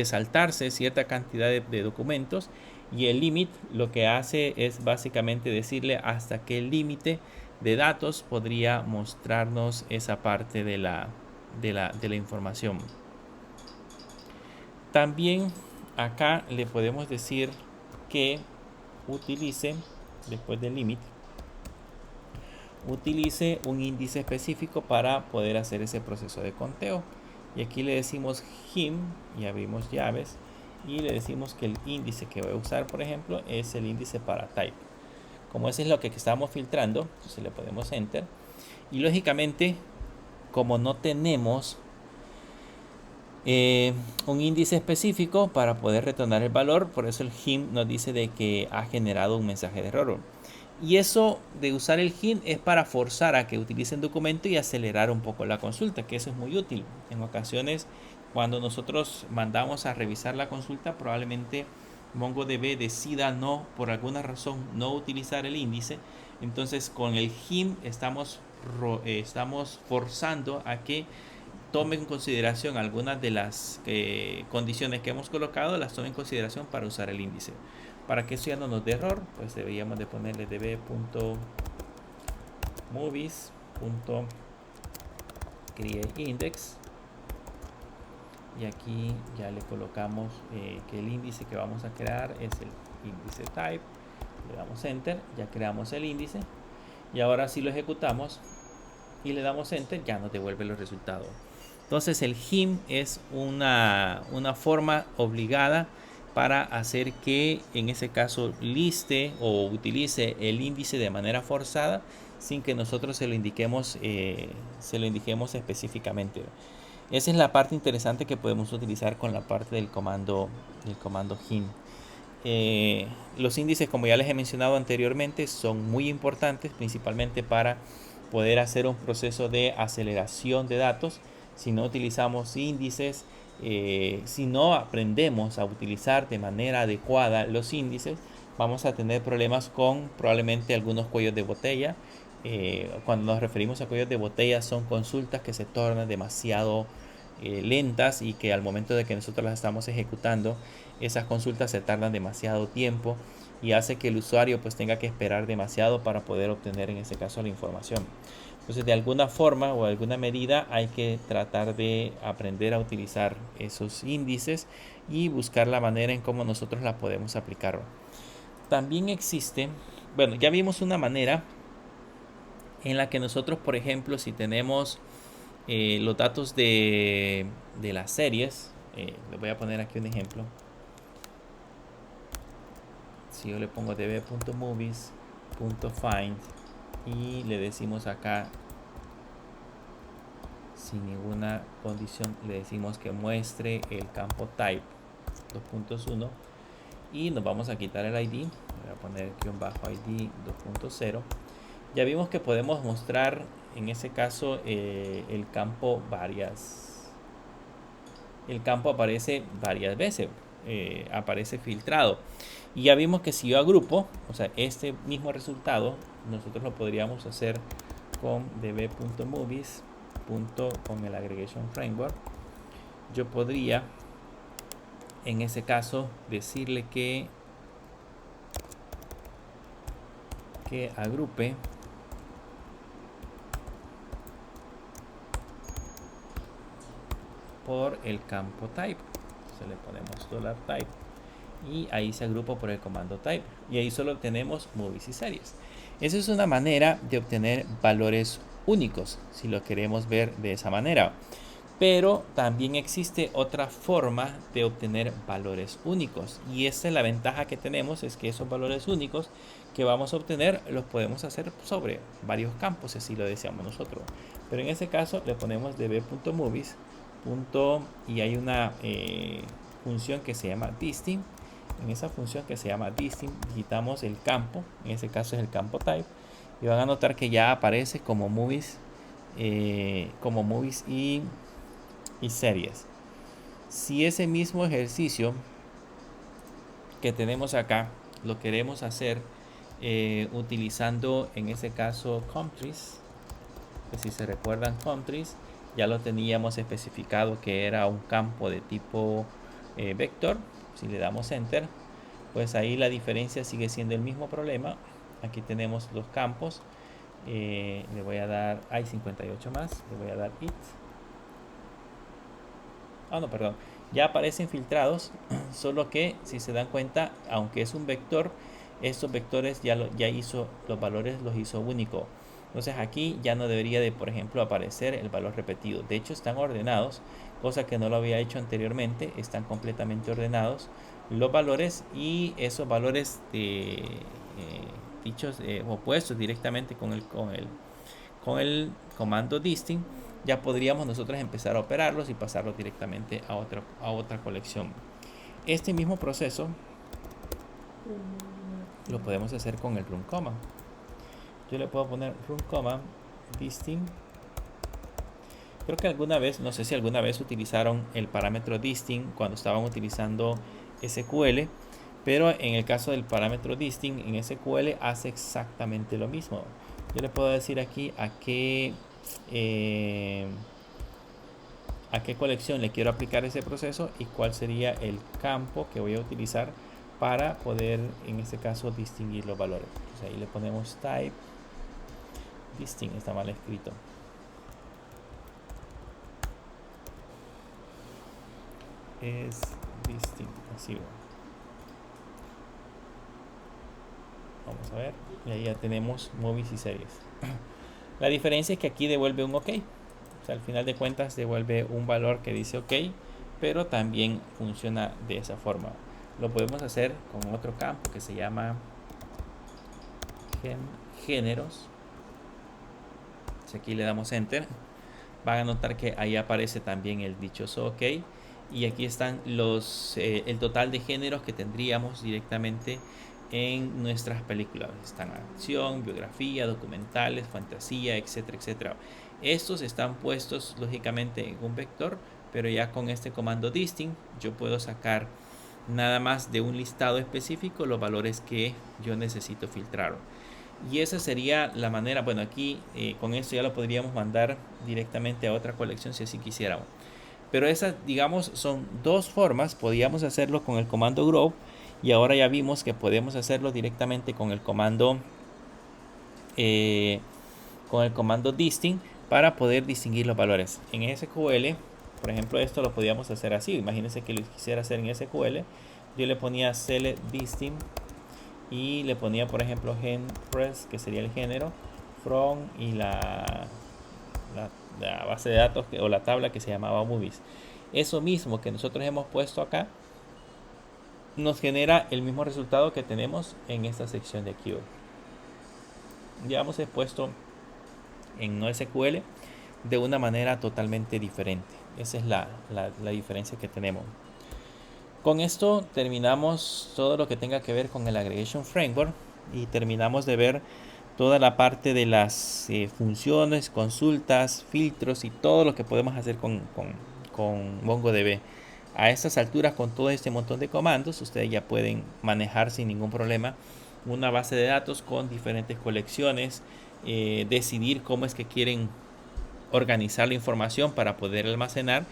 saltarse cierta cantidad de documentos, y el limit lo que hace es básicamente decirle hasta qué límite de datos podría mostrarnos esa parte de la información. También acá le podemos decir que utilice, después del límite, utilice un índice específico para poder hacer ese proceso de conteo. Y aquí le decimos him y abrimos llaves y le decimos que el índice que voy a usar, por ejemplo, es el índice para type. Como ese es lo que estamos filtrando, entonces le ponemos enter. Y lógicamente, como no tenemos un índice específico para poder retornar el valor, por eso el him nos dice de que ha generado un mensaje de error. Y eso de usar el hint es para forzar a que utilicen documento y acelerar un poco la consulta, que eso es muy útil. En ocasiones, cuando nosotros mandamos a revisar la consulta, probablemente MongoDB decida no, por alguna razón, no utilizar el índice. Entonces, con el hint estamos forzando a que tome en consideración algunas de las condiciones que hemos colocado, las tome en consideración para usar el índice. Para que eso ya no nos dé error, pues deberíamos de ponerle db.movies.createIndex, y aquí ya le colocamos que el índice que vamos a crear es el índice type. Le damos enter, ya creamos el índice, y ahora si lo ejecutamos y le damos enter, ya nos devuelve los resultados. Entonces el him es una forma obligada para hacer que en ese caso liste o utilice el índice de manera forzada sin que nosotros se lo indiquemos específicamente. Esa es la parte interesante que podemos utilizar con la parte del comando him. Los índices, como ya les he mencionado anteriormente, son muy importantes, principalmente para poder hacer un proceso de aceleración de datos. Si no utilizamos índices, si no aprendemos a utilizar de manera adecuada los índices, vamos a tener problemas con probablemente algunos cuellos de botella. Cuando nos referimos a cuellos de botella, son consultas que se tornan demasiado lentas, y que al momento de que nosotros las estamos ejecutando, esas consultas se tardan demasiado tiempo y hace que el usuario pues tenga que esperar demasiado para poder obtener en ese caso la información. Entonces, de alguna forma o alguna medida hay que tratar de aprender a utilizar esos índices y buscar la manera en cómo nosotros la podemos aplicar. También existe, bueno, ya vimos una manera en la que nosotros, por ejemplo, si tenemos los datos de las series, les voy a poner aquí un ejemplo. Si yo le pongo db.movies.find y le decimos acá, sin ninguna condición, le decimos que muestre el campo type 2.1 y nos vamos a quitar el ID. Voy a poner -ID 2.0. Ya vimos que podemos mostrar en ese caso el campo el campo aparece varias veces, aparece filtrado, y ya vimos que si yo agrupo, o sea, este mismo resultado nosotros lo podríamos hacer con db.movies con el aggregation framework. Yo podría en ese caso decirle que agrupe por el campo type. Se le ponemos $type y ahí se agrupa por el comando type, y ahí solo obtenemos movies y series. Esa es una manera de obtener valores únicos, si lo queremos ver de esa manera. Pero también existe otra forma de obtener valores únicos, y esta es la ventaja que tenemos, es que esos valores únicos que vamos a obtener los podemos hacer sobre varios campos, si así lo deseamos nosotros. Pero en este caso le ponemos db.movies y hay una función que se llama distinct. En esa función que se llama distinct digitamos el campo, en ese caso es el campo type, y van a notar que ya aparece como movies y series. Si ese mismo ejercicio que tenemos acá lo queremos hacer utilizando en ese caso countries, que si se recuerdan, countries ya lo teníamos especificado que era un campo de tipo vector. Si le damos enter, pues ahí la diferencia sigue siendo el mismo problema. Aquí tenemos los campos, le voy a dar, hay 58 más, le voy a dar it. No, perdón, ya aparecen filtrados, solo que si se dan cuenta, aunque es un vector, estos vectores ya hizo los valores, los hizo único. Entonces aquí ya no debería de, por ejemplo, aparecer el valor repetido. De hecho están ordenados, cosa que no lo había hecho anteriormente. Están completamente ordenados los valores, y esos valores dichos opuestos directamente con el comando distinct, ya podríamos nosotros empezar a operarlos y pasarlos directamente a otra colección. Este mismo proceso lo podemos hacer con el run command. Yo le puedo poner run command distinct. Creo que alguna vez, no sé si alguna vez utilizaron el parámetro distinct cuando estaban utilizando SQL, pero en el caso del parámetro distinct en SQL hace exactamente lo mismo. Yo le puedo decir aquí a qué colección le quiero aplicar ese proceso y cuál sería el campo que voy a utilizar para poder, en este caso, distinguir los valores. Entonces ahí le ponemos type distinct, está mal escrito. Es distinct, así. Vamos a ver, y ahí ya tenemos movies y series. La diferencia es que aquí devuelve un OK. O sea, al final de cuentas devuelve un valor que dice OK, pero también funciona de esa forma. Lo podemos hacer con otro campo que se llama géneros. Si aquí le damos enter, van a notar que ahí aparece también el dichoso OK, y aquí están el total de géneros que tendríamos directamente en nuestras películas. Están acción, biografía, documentales, fantasía, etcétera, etcétera. Estos están puestos lógicamente en un vector, pero ya con este comando distinct yo puedo sacar nada más de un listado específico los valores que yo necesito filtrar. Y esa sería la manera. Bueno, aquí con esto ya lo podríamos mandar directamente a otra colección si así quisiéramos. Pero esas, digamos, son dos formas. Podíamos hacerlo con el comando grow, y ahora ya vimos que podemos hacerlo directamente con el comando con el comando distinct para poder distinguir los valores. En SQL, por ejemplo, esto lo podíamos hacer así. Imagínense que lo quisiera hacer en SQL. Yo le ponía select distinct y le ponía, por ejemplo, genres, que sería el género, from y la base de datos o la tabla que se llamaba movies. Eso mismo que nosotros hemos puesto acá nos genera el mismo resultado que tenemos en esta sección de aquí. Ya hemos expuesto en NoSQL de una manera totalmente diferente. Esa es la diferencia que tenemos. Con esto terminamos todo lo que tenga que ver con el Aggregation Framework y terminamos de ver toda la parte de las funciones, consultas, filtros y todo lo que podemos hacer con MongoDB. A estas alturas, con todo este montón de comandos, ustedes ya pueden manejar sin ningún problema una base de datos con diferentes colecciones, decidir cómo es que quieren organizar la información para poder almacenar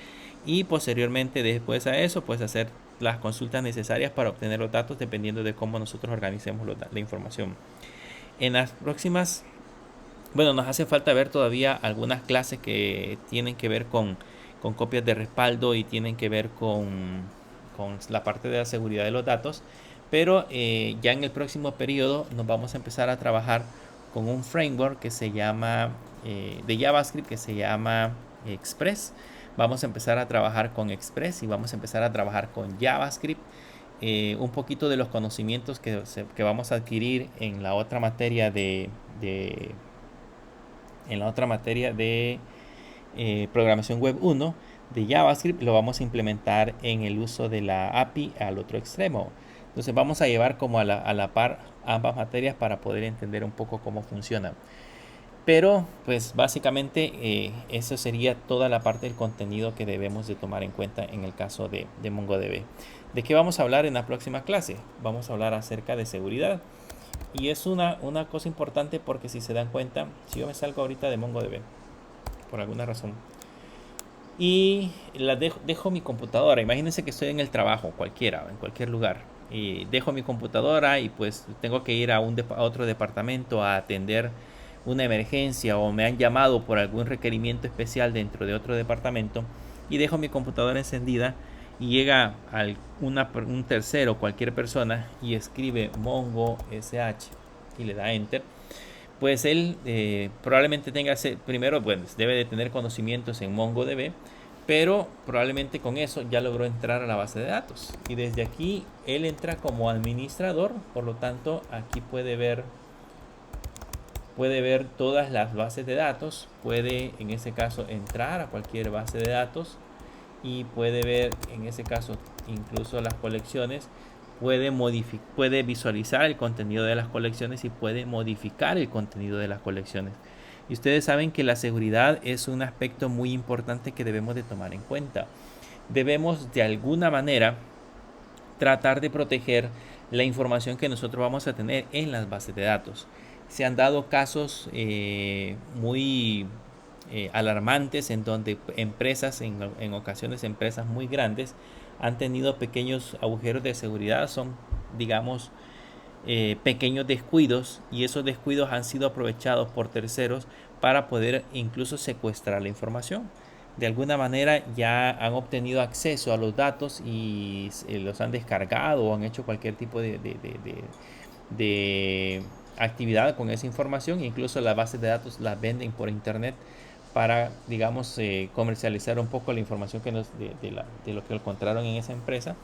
y posteriormente después a eso pues hacer las consultas necesarias para obtener los datos dependiendo de cómo nosotros organicemos la información. En las próximas, bueno, nos hace falta ver todavía algunas clases que tienen que ver con copias de respaldo y tienen que ver con la parte de la seguridad de los datos, pero ya en el próximo periodo nos vamos a empezar a trabajar con un framework que se llama de JavaScript que se llama Express. Vamos a empezar a trabajar con Express y vamos a empezar a trabajar con JavaScript. Un poquito de los conocimientos que vamos a adquirir en la otra materia de programación web 1 de JavaScript lo vamos a implementar en el uso de la API al otro extremo. Entonces vamos a llevar como a la par ambas materias para poder entender un poco cómo funciona. Pero pues básicamente eso sería toda la parte del contenido que debemos de tomar en cuenta en el caso de MongoDB. ¿De qué vamos a hablar en la próxima clase? Vamos a hablar acerca de seguridad. Y es una cosa importante porque si se dan cuenta, si yo me salgo ahorita de MongoDB por alguna razón y dejo mi computadora, imagínense que estoy en el trabajo cualquiera, en cualquier lugar, y dejo mi computadora y pues tengo que ir a otro departamento a atender una emergencia o me han llamado por algún requerimiento especial dentro de otro departamento y dejo mi computadora encendida y llega un tercero, cualquier persona, y escribe Mongo SH y le da Enter, pues él probablemente tenga, primero, pues debe de tener conocimientos en MongoDB, pero probablemente con eso ya logró entrar a la base de datos. Y desde aquí él entra como administrador, por lo tanto aquí puede ver todas las bases de datos, puede en ese caso entrar a cualquier base de datos y puede ver en ese caso incluso las colecciones, puede visualizar el contenido de las colecciones y puede modificar el contenido de las colecciones. Y ustedes saben que la seguridad es un aspecto muy importante que debemos de tomar en cuenta. Debemos de alguna manera tratar de proteger la información que nosotros vamos a tener en las bases de datos. Se han dado casos muy alarmantes en donde empresas, en ocasiones empresas muy grandes, han tenido pequeños agujeros de seguridad, son digamos pequeños descuidos, y esos descuidos han sido aprovechados por terceros para poder incluso secuestrar la información. De alguna manera ya han obtenido acceso a los datos y los han descargado o han hecho cualquier tipo de actividad con esa información. Incluso las bases de datos las venden por internet para, digamos, comercializar un poco la información de lo que encontraron en esa empresa.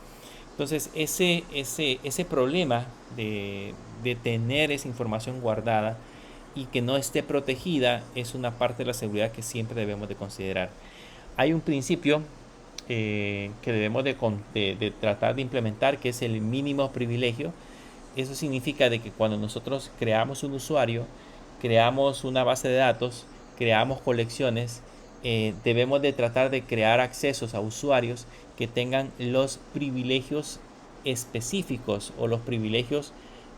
Entonces ese problema de tener esa información guardada y que no esté protegida es una parte de la seguridad que siempre debemos de considerar. Hay un principio que debemos de tratar de implementar, que es el mínimo privilegio. Eso significa de que cuando nosotros creamos un usuario, creamos una base de datos, creamos colecciones, debemos de tratar de crear accesos a usuarios que tengan los privilegios específicos o los privilegios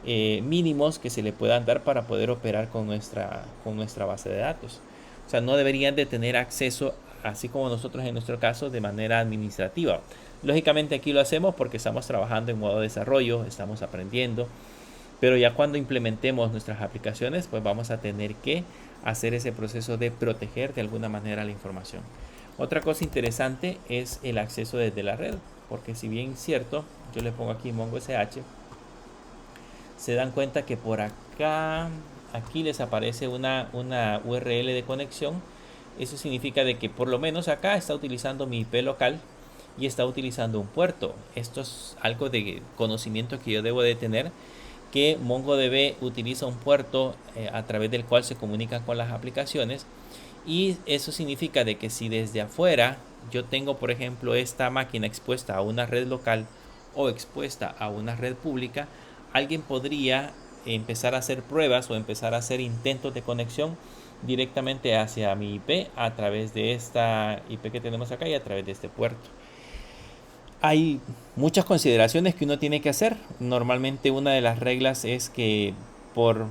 mínimos que se le puedan dar para poder operar con nuestra base de datos. O sea, no deberían de tener acceso, así como nosotros en nuestro caso, de manera administrativa. Lógicamente aquí lo hacemos porque estamos trabajando en modo desarrollo, estamos aprendiendo, pero ya cuando implementemos nuestras aplicaciones, pues vamos a tener que hacer ese proceso de proteger de alguna manera la información. Otra cosa interesante es el acceso desde la red, porque si bien es cierto, yo le pongo aquí MongoSH, se dan cuenta que por acá, aquí les aparece una URL de conexión. Eso significa de que por lo menos acá está utilizando mi IP local y está utilizando un puerto. Esto es algo de conocimiento que yo debo de tener, que MongoDB utiliza un puerto a través del cual se comunican con las aplicaciones, y eso significa de que si desde afuera yo tengo, por ejemplo, esta máquina expuesta a una red local o expuesta a una red pública, alguien podría empezar a hacer pruebas o empezar a hacer intentos de conexión directamente hacia mi IP a través de esta IP que tenemos acá y a través de este puerto. Hay muchas consideraciones que uno tiene que hacer. Normalmente una de las reglas es que por,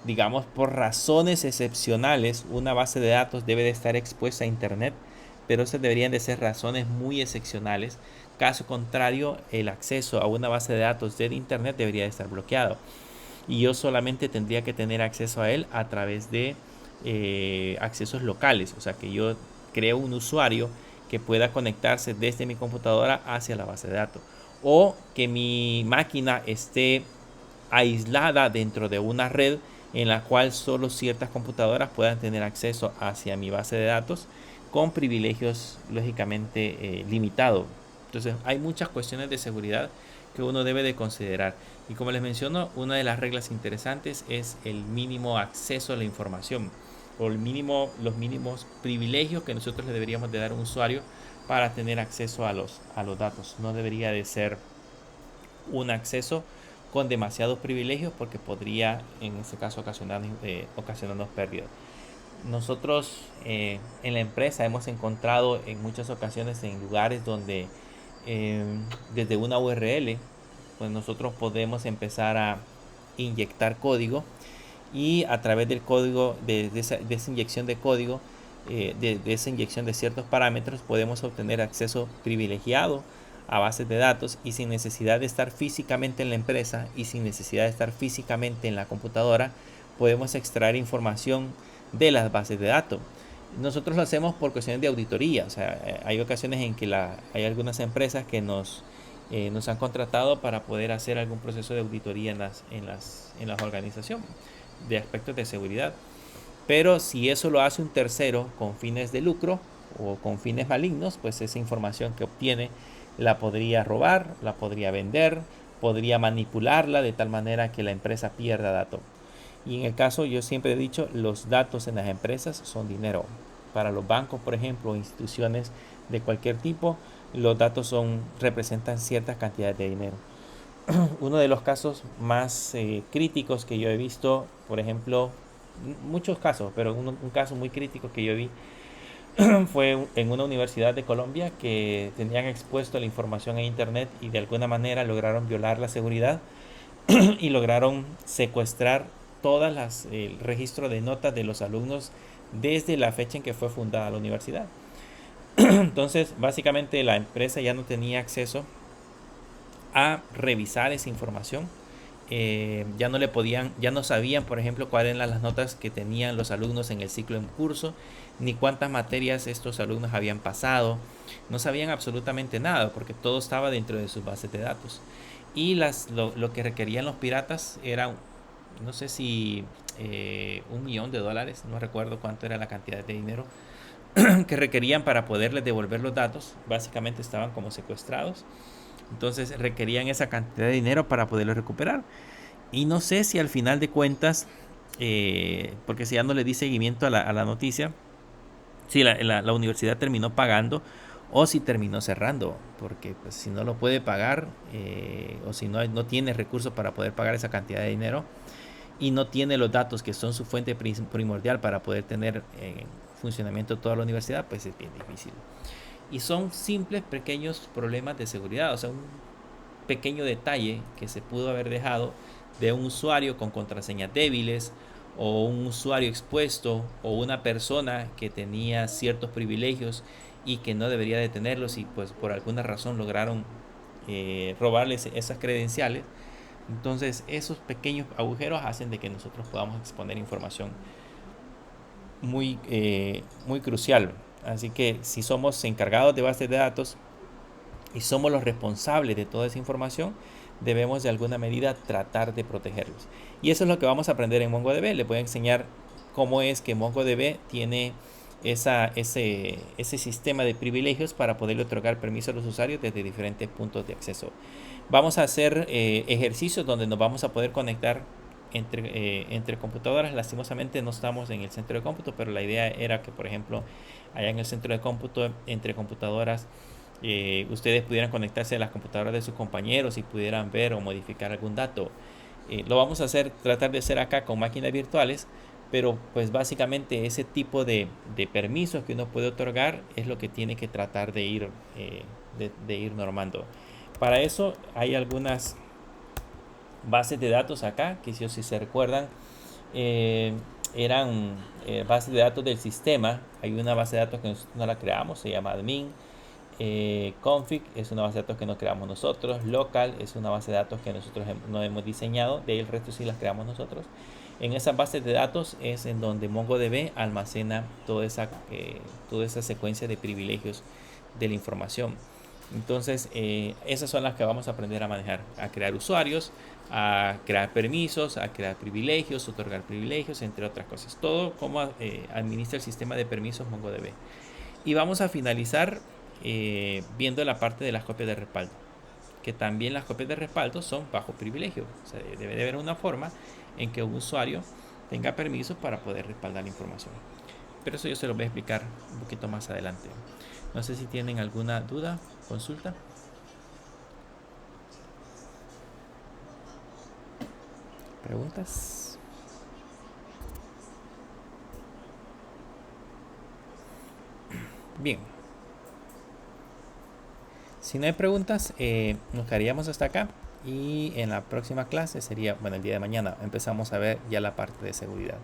digamos, por razones excepcionales, una base de datos debe de estar expuesta a Internet, pero esas deberían de ser razones muy excepcionales. Caso contrario, el acceso a una base de datos de Internet debería de estar bloqueado. Y yo solamente tendría que tener acceso a él a través de accesos locales. O sea, que yo creo un usuario que pueda conectarse desde mi computadora hacia la base de datos. O que mi máquina esté aislada dentro de una red en la cual solo ciertas computadoras puedan tener acceso hacia mi base de datos con privilegios lógicamente limitados. Entonces hay muchas cuestiones de seguridad que uno debe de considerar. Y como les menciono, una de las reglas interesantes es el mínimo acceso a la información, o los mínimos privilegios que nosotros le deberíamos de dar a un usuario para tener acceso a los datos. No debería de ser un acceso con demasiados privilegios, porque podría en ese caso ocasionarnos pérdidas. Nosotros en la empresa hemos encontrado en muchas ocasiones en lugares donde desde una URL pues nosotros podemos empezar a inyectar código, y a través del código, de esa inyección de código, de esa inyección de ciertos parámetros, podemos obtener acceso privilegiado a bases de datos, y sin necesidad de estar físicamente en la empresa y sin necesidad de estar físicamente en la computadora, podemos extraer información de las bases de datos. Nosotros lo hacemos por cuestiones de auditoría. O sea, hay ocasiones en que hay algunas empresas que nos han contratado para poder hacer algún proceso de auditoría en la organización de aspectos de seguridad. Pero si eso lo hace un tercero con fines de lucro o con fines malignos, pues esa información que obtiene la podría robar, la podría vender, podría manipularla de tal manera que la empresa pierda datos. Y en el caso, yo siempre he dicho, los datos en las empresas son dinero. Para los bancos, por ejemplo, instituciones de cualquier tipo, los datos representan ciertas cantidades de dinero. Uno de los casos más críticos que yo he visto, por ejemplo, muchos casos, pero un caso muy crítico que yo vi fue en una universidad de Colombia, que tenían expuesto la información en internet y de alguna manera lograron violar la seguridad y lograron secuestrar el registro de notas de los alumnos desde la fecha en que fue fundada la universidad. Entonces, básicamente la empresa ya no tenía acceso a revisar esa información. Ya no sabían, por ejemplo, cuáles eran las notas que tenían los alumnos en el ciclo en curso, ni cuántas materias estos alumnos habían pasado. No sabían absolutamente nada, porque todo estaba dentro de sus bases de datos. Y lo que requerían los piratas era, no sé si $1 millón, no recuerdo cuánto era la cantidad de dinero que requerían para poderles devolver los datos. Básicamente estaban como secuestrados. Entonces requerían esa cantidad de dinero para poderlo recuperar. Y no sé si al final de cuentas, porque si ya no le di seguimiento a la noticia, si la universidad terminó pagando o si terminó cerrando. Porque pues, si no lo puede pagar, o si no tiene recursos para poder pagar esa cantidad de dinero, y no tiene los datos que son su fuente primordial para poder tener en funcionamiento toda la universidad, pues es bien difícil. Y son simples, pequeños problemas de seguridad. O sea, un pequeño detalle que se pudo haber dejado de un usuario con contraseñas débiles, o un usuario expuesto, o una persona que tenía ciertos privilegios y que no debería de tenerlos, y pues por alguna razón lograron robarles esas credenciales, Entonces esos pequeños agujeros hacen de que nosotros podamos exponer información muy crucial. Así que si somos encargados de bases de datos y somos los responsables de toda esa información, debemos de alguna medida tratar de protegerlos. Y eso es lo que vamos a aprender en MongoDB. Les voy a enseñar cómo es que MongoDB tiene ese sistema de privilegios para poderle otorgar permiso a los usuarios desde diferentes puntos de acceso. Vamos a hacer ejercicios donde nos vamos a poder conectar entre computadoras. Lastimosamente no estamos en el centro de cómputo, pero la idea era que, por ejemplo, allá en el centro de cómputo, entre computadoras, ustedes pudieran conectarse a las computadoras de sus compañeros y pudieran ver o modificar algún dato. Lo vamos a tratar de hacer acá con máquinas virtuales, pero pues básicamente ese tipo de permisos que uno puede otorgar es lo que tiene que tratar de ir normando. Para eso hay algunas bases de datos acá, que si se recuerdan, eran bases de datos del sistema. Hay una base de datos que nosotros no la creamos, se llama admin. Config es una base de datos que no creamos nosotros. Local es una base de datos que nosotros no hemos diseñado. De ahí el resto sí las creamos nosotros. En esas bases de datos es en donde MongoDB almacena toda esa secuencia de privilegios de la información. Entonces esas son las que vamos a aprender a manejar, a crear usuarios, a crear permisos, a crear privilegios, otorgar privilegios, entre otras cosas. Todo como administra el sistema de permisos MongoDB. Y vamos a finalizar viendo la parte de las copias de respaldo, que también las copias de respaldo son bajo privilegio. O sea, debe de haber una forma en que un usuario tenga permiso para poder respaldar la información. Pero eso yo se lo voy a explicar un poquito más adelante. No sé si tienen alguna duda, consulta. ¿Preguntas? Bien. Si no hay preguntas, nos quedaríamos hasta acá. Y en la próxima clase sería, bueno, el día de mañana, empezamos a ver ya la parte de seguridad.